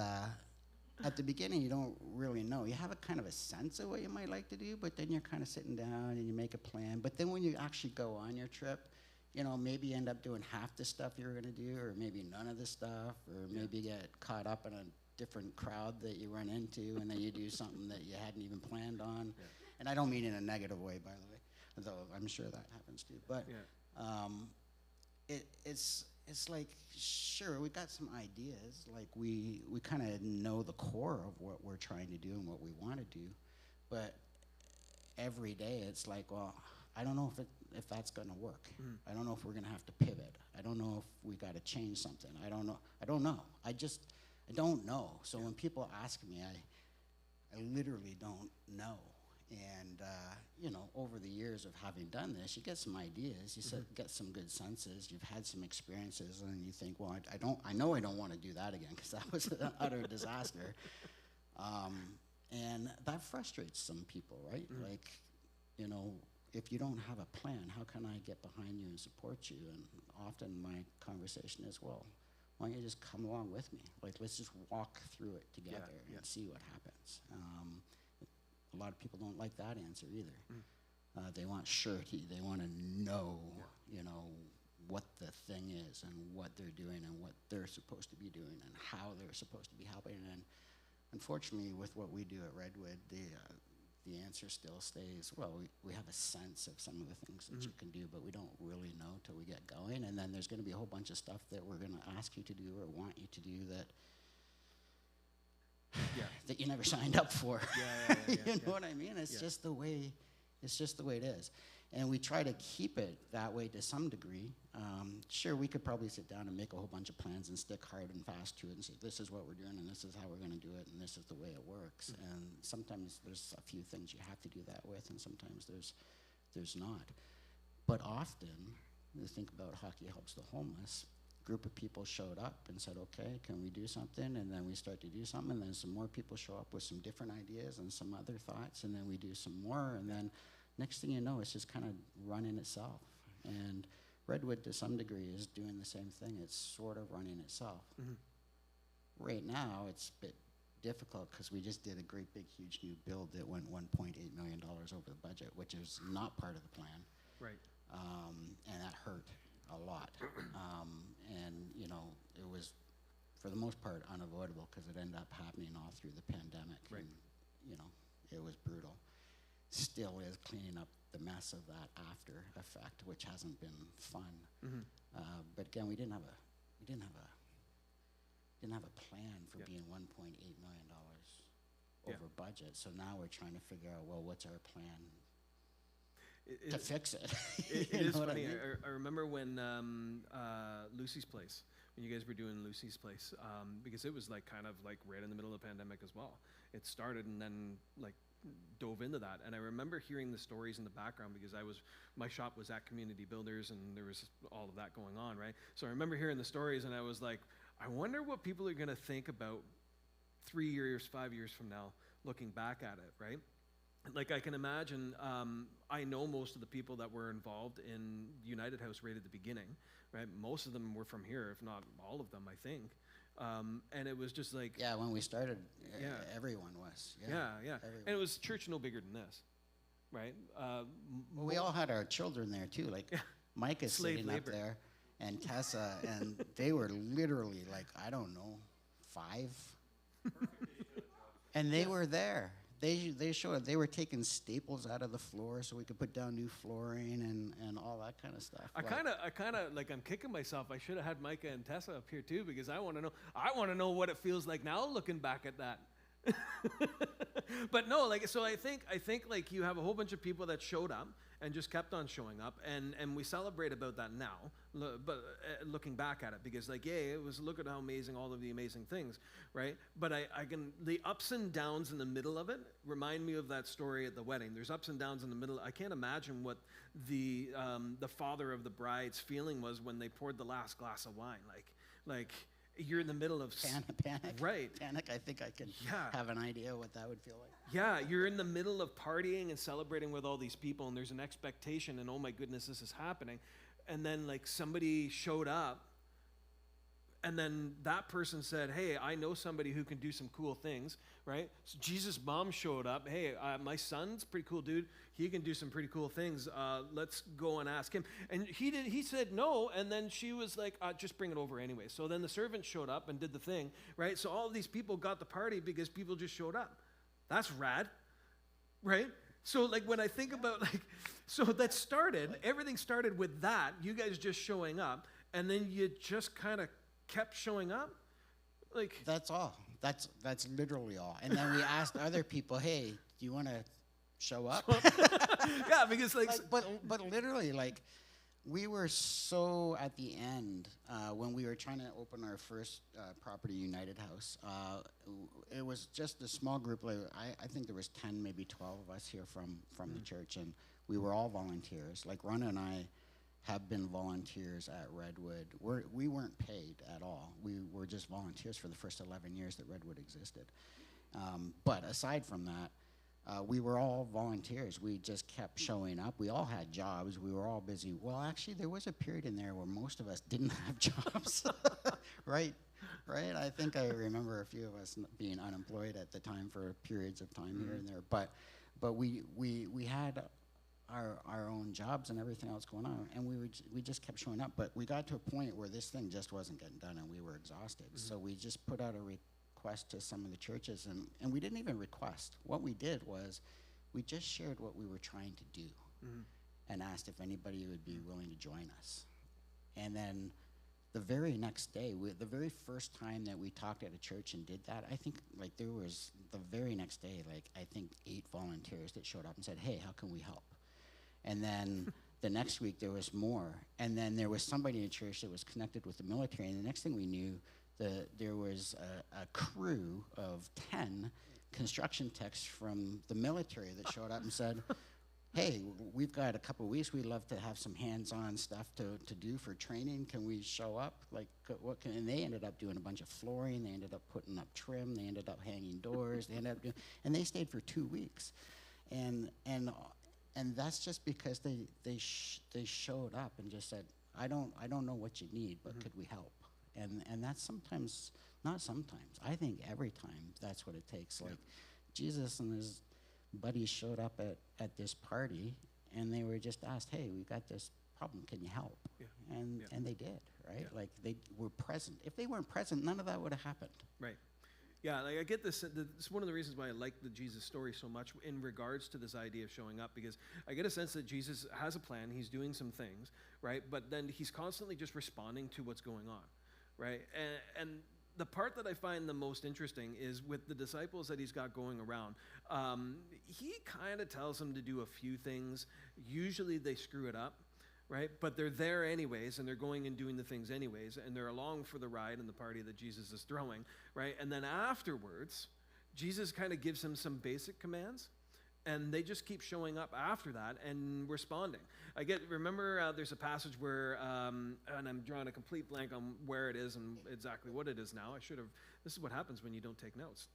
at the beginning, you don't really know. You have a kind of a sense of what you might like to do, but then you're kind of sitting down and you make a plan. But then when you actually go on your trip, you know, maybe you end up doing half the stuff you were going to do, or maybe none of the stuff, or maybe get caught up in a different crowd that you run into, and then you do something that you hadn't even planned on. Yeah. And I don't mean in a negative way, by the way, though I'm sure that happens too. But it's like, sure, we got some ideas. Like, we kind of know the core of what we're trying to do and what we want to do. But every day it's like, well, I don't know if that's going to work. I don't know if we're going to have to pivot. I don't know if we got to change something. I don't know. I don't know. So when people ask me, I literally don't know. And you know, over the years of having done this, you get some ideas. You get some good senses. You've had some experiences, and you think, well, I know I don't want to do that again, because that was an utter disaster. And that frustrates some people, right? Like, you know, if you don't have a plan, how can I get behind you and support you? And often my conversation is, well, why don't you just come along with me? Like, let's just walk through it together and see what happens. A lot of people don't like that answer either. They want surety. They want to know, you know, what the thing is and what they're doing and what they're supposed to be doing and how they're supposed to be helping. And unfortunately, with what we do at Redwood, the answer still stays, well, we have a sense of some of the things that you can do, but we don't really know till we get going. And then there's going to be a whole bunch of stuff that we're going to ask you to do or want you to do that that you never signed up for. You know what I mean? It's just the way it is. And we try to keep it that way to some degree. Sure, we could probably sit down and make a whole bunch of plans and stick hard and fast to it and say, this is what we're doing and this is how we're going to do it and this is the way it works. And sometimes there's a few things you have to do that with, and sometimes there's not. But often, you think about Hockey Helps the Homeless, group of people showed up and said, okay, can we do something? And then we start to do something, and then some more people show up with some different ideas and some other thoughts, and then we do some more, and then next thing you know, it's just kind of running itself. And Redwood, to some degree, is doing the same thing. It's sort of running itself. Right now, it's a bit difficult because we just did a great big huge new build that went $1.8 million over the budget, which is not part of the plan. Right. And that hurt a lot. And, you know, it was, for the most part, unavoidable because it ended up happening all through the pandemic. Right. And, you know, it was brutal. Still is cleaning up the mess of that after effect, which hasn't been fun. But again, we didn't have a plan for being $1.8 million over budget. So now we're trying to figure out, well, what's our plan to fix it? It is funny. I remember when Lucy's Place, when you guys were doing Lucy's Place, because it was like kind of like right in the middle of the pandemic as well. It started and then like dove into that. And I remember hearing the stories in the background because my shop was at Community Builders and there was all of that going on, right? So I remember hearing the stories and I was like, I wonder what people are going to think about 3 years, 5 years from now, looking back at it, right? Like I can imagine, I know most of the people that were involved in United House right at the beginning, right? Most of them were from here, if not all of them, I think. And it was just like... Yeah, when we started, Yeah. Everyone was. Yeah. Everyone. And it was church no bigger than this, right? Well, we all had our children there too. Like Mike is Slave sitting labor. up there, and Tessa, and they were literally like, I don't know, 5, and they were there. They showed up. They were taking staples out of the floor so we could put down new flooring and all that kind of stuff. I kind of like I'm kicking myself. I should have had Micah and Tessa up here too because I want to know what it feels like now looking back at that. But no, like so I think like you have a whole bunch of people that showed up and just kept on showing up and we celebrate about that now, but looking back at it because like it was look at how amazing all of the amazing things, right? But I can the ups and downs in the middle of it remind me of that story at the wedding. There's ups and downs in the middle. I can't imagine what the father of the bride's feeling was when they poured the last glass of wine. Like you're in the middle of Panic. Right. Panic. I think I can have an idea what that would feel like. Yeah, you're in the middle of partying and celebrating with all these people, and there's an expectation, and oh my goodness, this is happening. And then, like, somebody showed up, and then that person said, hey, I know somebody who can do some cool things, right? So Jesus' mom showed up. Hey, my son's a pretty cool dude. He can do some pretty cool things. Let's go and ask him. And he said no, and then she was like, just bring it over anyway. So then the servant showed up and did the thing, right? So all of these people got the party because people just showed up. That's rad, right? So like when I think about so that started, everything started with that, you guys just showing up, and then you just kind of kept showing up? Like That's all. That's literally all. And then we asked other people, hey, do you want to show up? yeah, because like but literally, like, we were so at the end when we were trying to open our first property, United House. It was just a small group. Like, I think there was 10, maybe 12 of us here from the church, and we were all volunteers. Like Rhonda and I have been volunteers at Redwood. We weren't paid at all. We were just volunteers for the first 11 years that Redwood existed. But aside from that, we were all volunteers. We just kept showing up. We all had jobs. We were all busy. Well, actually, there was a period in there where most of us didn't have jobs, right? Right? I think I remember a few of us being unemployed at the time for periods of time here and there. But we had our own jobs and everything else going on, and we just kept showing up. But we got to a point where this thing just wasn't getting done, and we were exhausted. So we just put out a request to some of the churches, and we didn't even request. What we did was we just shared what we were trying to do and asked if anybody would be willing to join us. And then the very next day, the very first time that we talked at a church and did that, I think like there was the very next day, like I think 8 volunteers that showed up and said, hey, how can we help? And then the next week there was more. And then there was somebody in church that was connected with the military. And the next thing we knew, there was a crew of 10 construction techs from the military that showed up and said, hey, we've got a couple of weeks. We'd love to have some hands-on stuff to do for training. Can we show up? Like, and they ended up doing a bunch of flooring. They ended up putting up trim. They ended up hanging doors. They ended up doing, and they stayed for 2 weeks. And that's just because they showed up and just said, I don't know what you need, but could we help? And that's sometimes, not sometimes, I think every time that's what it takes. Like Jesus and his buddies showed up at this party, and they were just asked, hey, we got this problem, can you help? And they did, right? Like they were present. If they weren't present, none of that would have happened. Right. Yeah, like I get this. It's one of the reasons why I like the Jesus story so much in regards to this idea of showing up, because I get a sense that Jesus has a plan. He's doing some things, right? But then he's constantly just responding to what's going on, right? And the part that I find the most interesting is with the disciples that he's got going around. He kind of tells them to do a few things. Usually they screw it up, right? But they're there anyways, and they're going and doing the things anyways, and they're along for the ride and the party that Jesus is throwing, right? And then afterwards, Jesus kind of gives him some basic commands, And they just keep showing up after that and responding. Remember there's a passage where, and I'm drawing a complete blank on where it is and exactly what it is now. This is what happens when you don't take notes.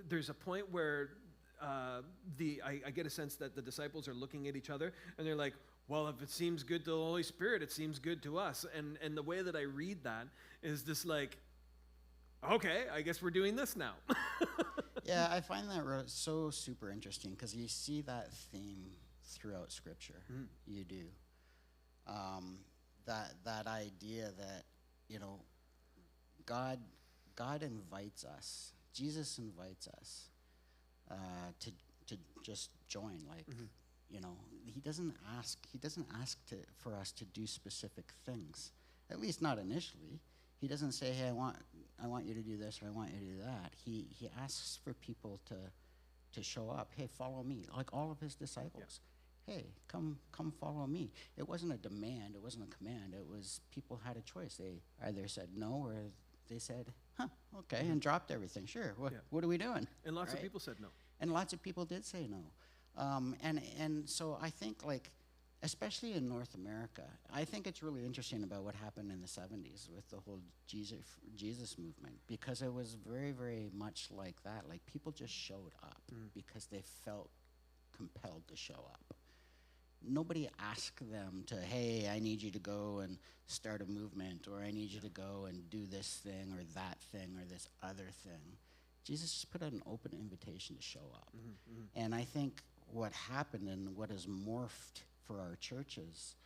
There's a point where I get a sense that the disciples are looking at each other and they're like, well, if it seems good to the Holy Spirit, it seems good to us. And the way that I read that is just like, okay, I guess we're doing this now. Yeah, I find that so super interesting because you see that theme throughout Scripture. You do. That idea that, you know, God invites us. Jesus invites us to just join. Like, you know, he doesn't ask for us to do specific things. At least not initially. He doesn't say, hey, I want you to do this or I want you to do that. He asks for people to show up. Hey, follow me. Like all of his disciples. Yeah. Hey, come follow me. It wasn't a demand. It wasn't a command. It was people had a choice. They either said no or they said, okay, and dropped everything. Sure, what are we doing? And lots of people said no. And lots of people did say no. And so I think, like, especially in North America, I think it's really interesting about what happened in the 70s with the whole Jesus movement, because it was very, very much like that. Like, people just showed up because they felt compelled to show up. Nobody asked them to, hey, I need you to go and start a movement, or I need you to go and do this thing or that thing or this other thing. Jesus just put out an open invitation to show up. And I think what happened and what has morphed for our churches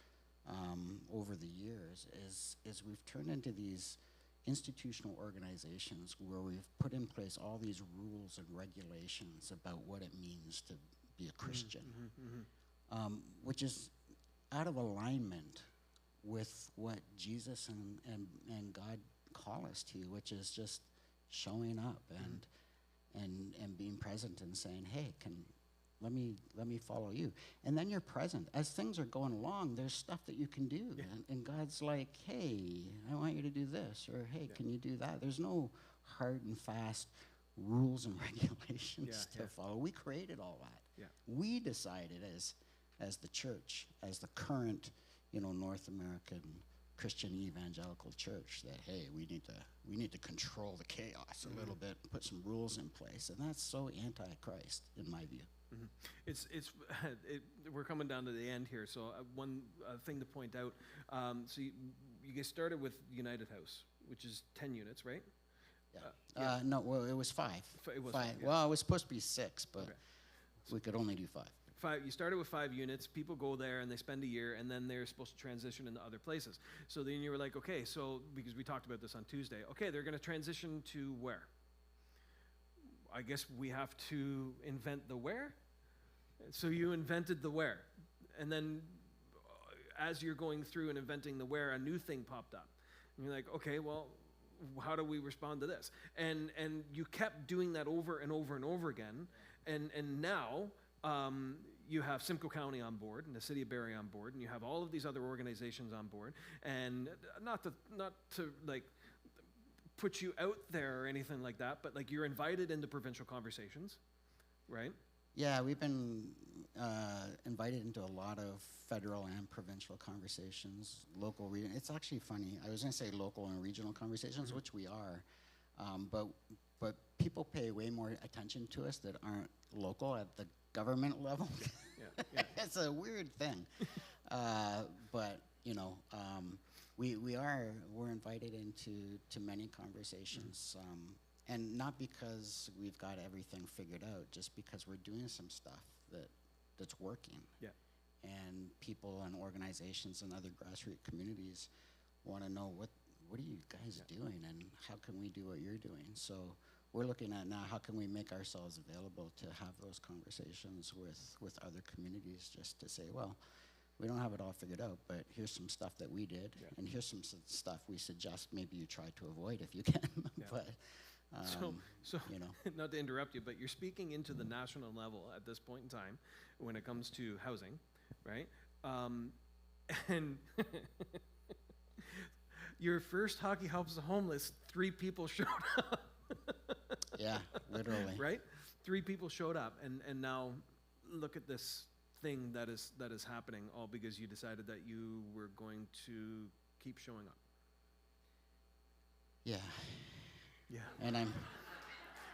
over the years is we've turned into these institutional organizations where we've put in place all these rules and regulations about what it means to be a Christian, which is out of alignment with what Jesus and God call us to, which is just showing up and being present and saying, hey, let me follow you. And then you're present. As things are going along, there's stuff that you can do. Yeah. And God's like, hey, I want you to do this, or hey, can you do that? There's no hard and fast rules and regulations to follow. We created all that. Yeah. We decided as the church, as the current, North American Christian evangelical church, that hey, we need to control the chaos a little bit, put some rules in place, and that's so anti-Christ in my view. We're coming down to the end here, so one thing to point out. So you guys started with United House, which is 10 units, right? Yeah. No, well, it was 5. It was 5. five, yeah. Well, it was supposed to be 6, but we could only do 5. 5. You started with 5 units. People go there and they spend a year, and then they're supposed to transition into other places. So then you were like, okay, so because we talked about this on Tuesday, okay, they're going to transition to where? I guess we have to invent the where. So you invented the where, and then as you're going through and inventing the where, a new thing popped up, and you're like, okay, well, how do we respond to this? And you kept doing that over and over and over again, and now you have Simcoe County on board and the City of Barrie on board, and you have all of these other organizations on board, and not to like put you out there or anything like that, but like you're invited into provincial conversations, right? Yeah, we've been invited into a lot of federal and provincial conversations, local, regional. It's actually funny. I was going to say local and regional conversations, which we are, but people pay way more attention to us that aren't local at the government level. Yeah. It's a weird thing, but we're invited into many conversations. And not because we've got everything figured out, just because we're doing some stuff that's working. Yeah. And people and organizations and other grassroots communities want to know what are you guys doing, and how can we do what you're doing? So we're looking at now, how can we make ourselves available to have those conversations with other communities, just to say, well, we don't have it all figured out, but here's some stuff that we did, and here's some stuff we suggest maybe you try to avoid if you can. But So not to interrupt you, but you're speaking into the national level at this point in time when it comes to housing, right? And your first Hockey Helps the Homeless, 3 people showed up. Yeah, literally. Right? 3 people showed up, and now look at this thing that is happening, all because you decided that you were going to keep showing up. Yeah. Yeah. And I'm,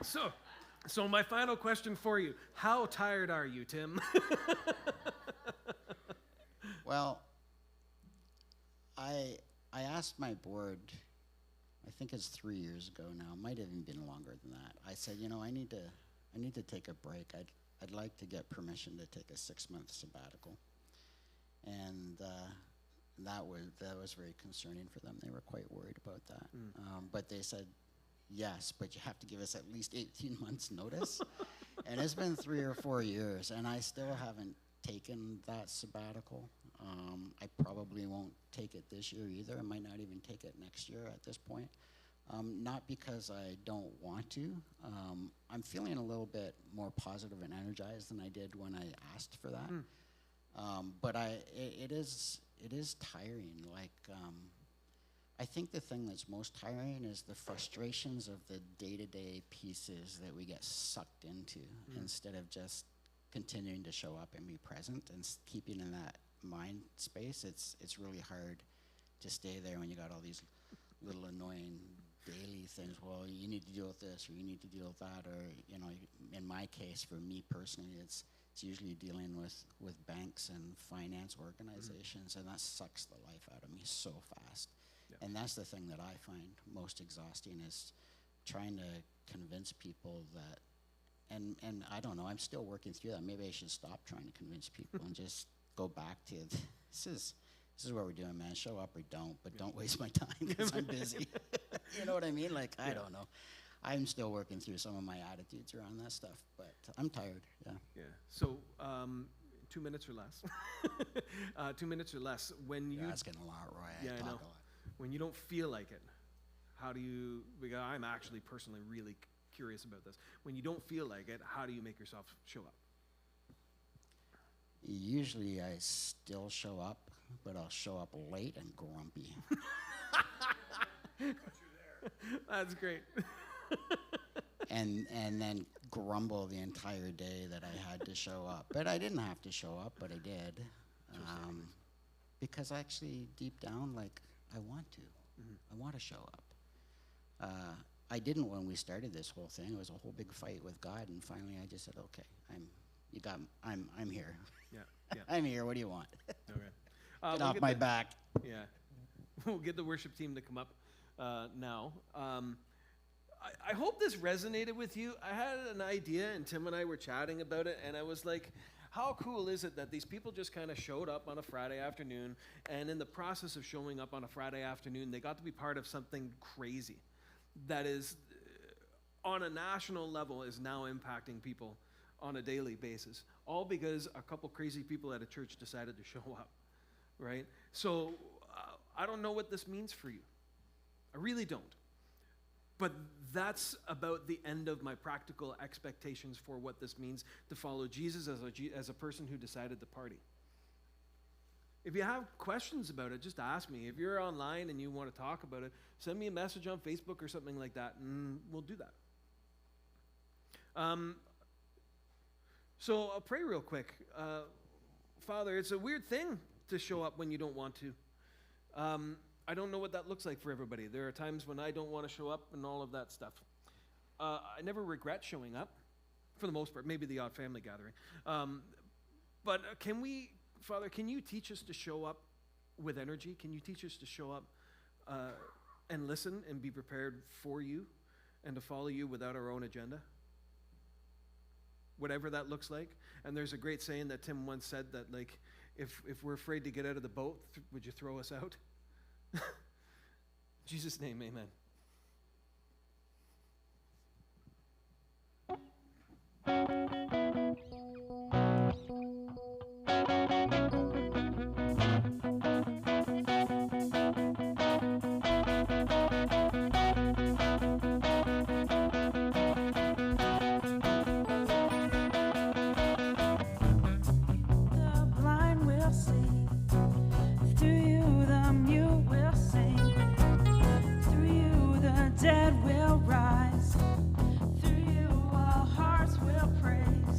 So my final question for you: how tired are you, Tim? well, I asked my board, I think it's 3 years ago now, might have even been longer than that. I said, you know, I need to take a break. I'd like to get permission to take a 6-month sabbatical. And that was very concerning for them. They were quite worried about that. But they said, yes, but you have to give us at least 18 months notice. And it's been 3 or 4 years, and I still haven't taken that sabbatical. I probably won't take it this year either. I might not even take it next year at this point. Not because I don't want to. I'm feeling a little bit more positive and energized than I did when I asked for that. But it is tiring. Like, I think the thing that's most tiring is the frustrations of the day-to-day pieces that we get sucked into instead of just continuing to show up and be present and keeping in that mind space. It's really hard to stay there when you got all these little annoying daily things. Well, you need to deal with this, or you need to deal with that, or, you know, in my case, for me personally, it's usually dealing with banks and finance organizations, and that sucks the life out of me so fast. Yeah. And that's the thing that I find most exhausting, is trying to convince people that, and I don't know, I'm still working through that. Maybe I should stop trying to convince people and just go back to, this is what we're doing, man. Show up or don't, but don't waste my time because I'm busy. You know what I mean? Like, I don't know. I'm still working through some of my attitudes around that stuff, but I'm tired, yeah. Yeah, so 2 minutes or less. 2 minutes or less. When you... You're asking a lot, Roy. Yeah, I know. A lot. When you don't feel like it, how do you... Because I'm actually personally really curious about this. When you don't feel like it, how do you make yourself show up? Usually I still show up, but I'll show up late and grumpy. That's great. and then grumble the entire day that I had to show up. But I didn't have to show up, but I did. Because actually, deep down, like, I want to. I want to show up. I didn't when we started this whole thing. It was a whole big fight with God, and finally I just said, okay, I'm here. Yeah. I'm here, what do you want? Okay. Get off my back. Yeah. We'll get the worship team to come up now. I hope this resonated with you. I had an idea, and Tim and I were chatting about it, and I was like, how cool is it that these people just kind of showed up on a Friday afternoon, and in the process of showing up on a Friday afternoon, they got to be part of something crazy that is, on a national level, is now impacting people on a daily basis, all because a couple crazy people at a church decided to show up, right? So I don't know what this means for you. I really don't. But that's about the end of my practical expectations for what this means to follow Jesus as a person who decided to party. If you have questions about it, just ask me. If you're online and you want to talk about it, send me a message on Facebook or something like that, and we'll do that. So I'll pray real quick. Father, it's a weird thing to show up when you don't want to. I don't know what that looks like for everybody. There are times when I don't want to show up and all of that stuff. I never regret showing up, for the most part, maybe the odd family gathering. But Father, can you teach us to show up with energy? Can you teach us to show up and listen and be prepared for you and to follow you without our own agenda? Whatever that looks like. And there's a great saying that Tim once said that, like, if we're afraid to get out of the boat, would you throw us out? In Jesus' name, amen. The blind will see. Through you the mute will sing. Through you the dead will rise. Through you all hearts will praise.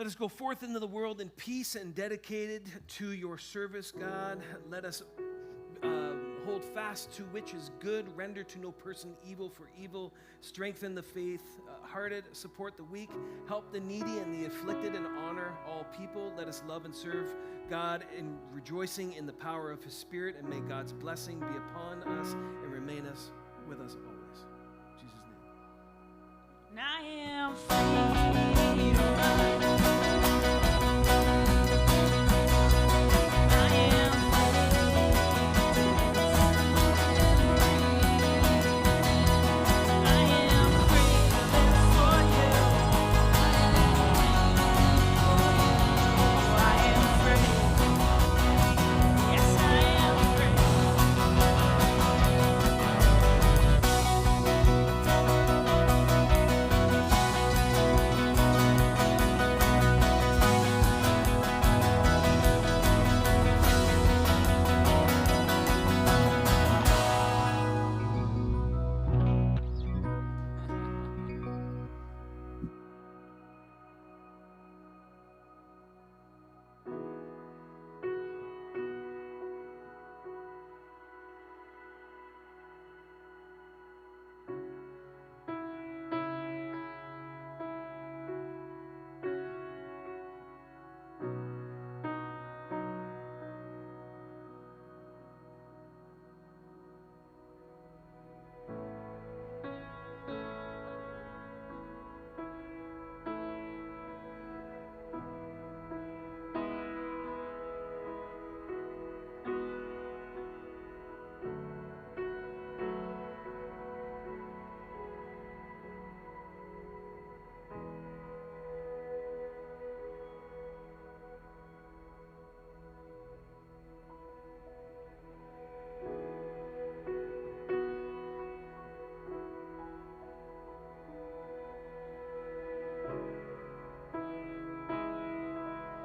Let us go forth into the world in peace and dedicated to your service, God. Let us hold fast to which is good, render to no person evil for evil, strengthen the faint-hearted, support the weak, help the needy and the afflicted, and honor all people. Let us love and serve God in rejoicing in the power of his Spirit, and may God's blessing be upon us and remain with us always. In Jesus' name. And I am free.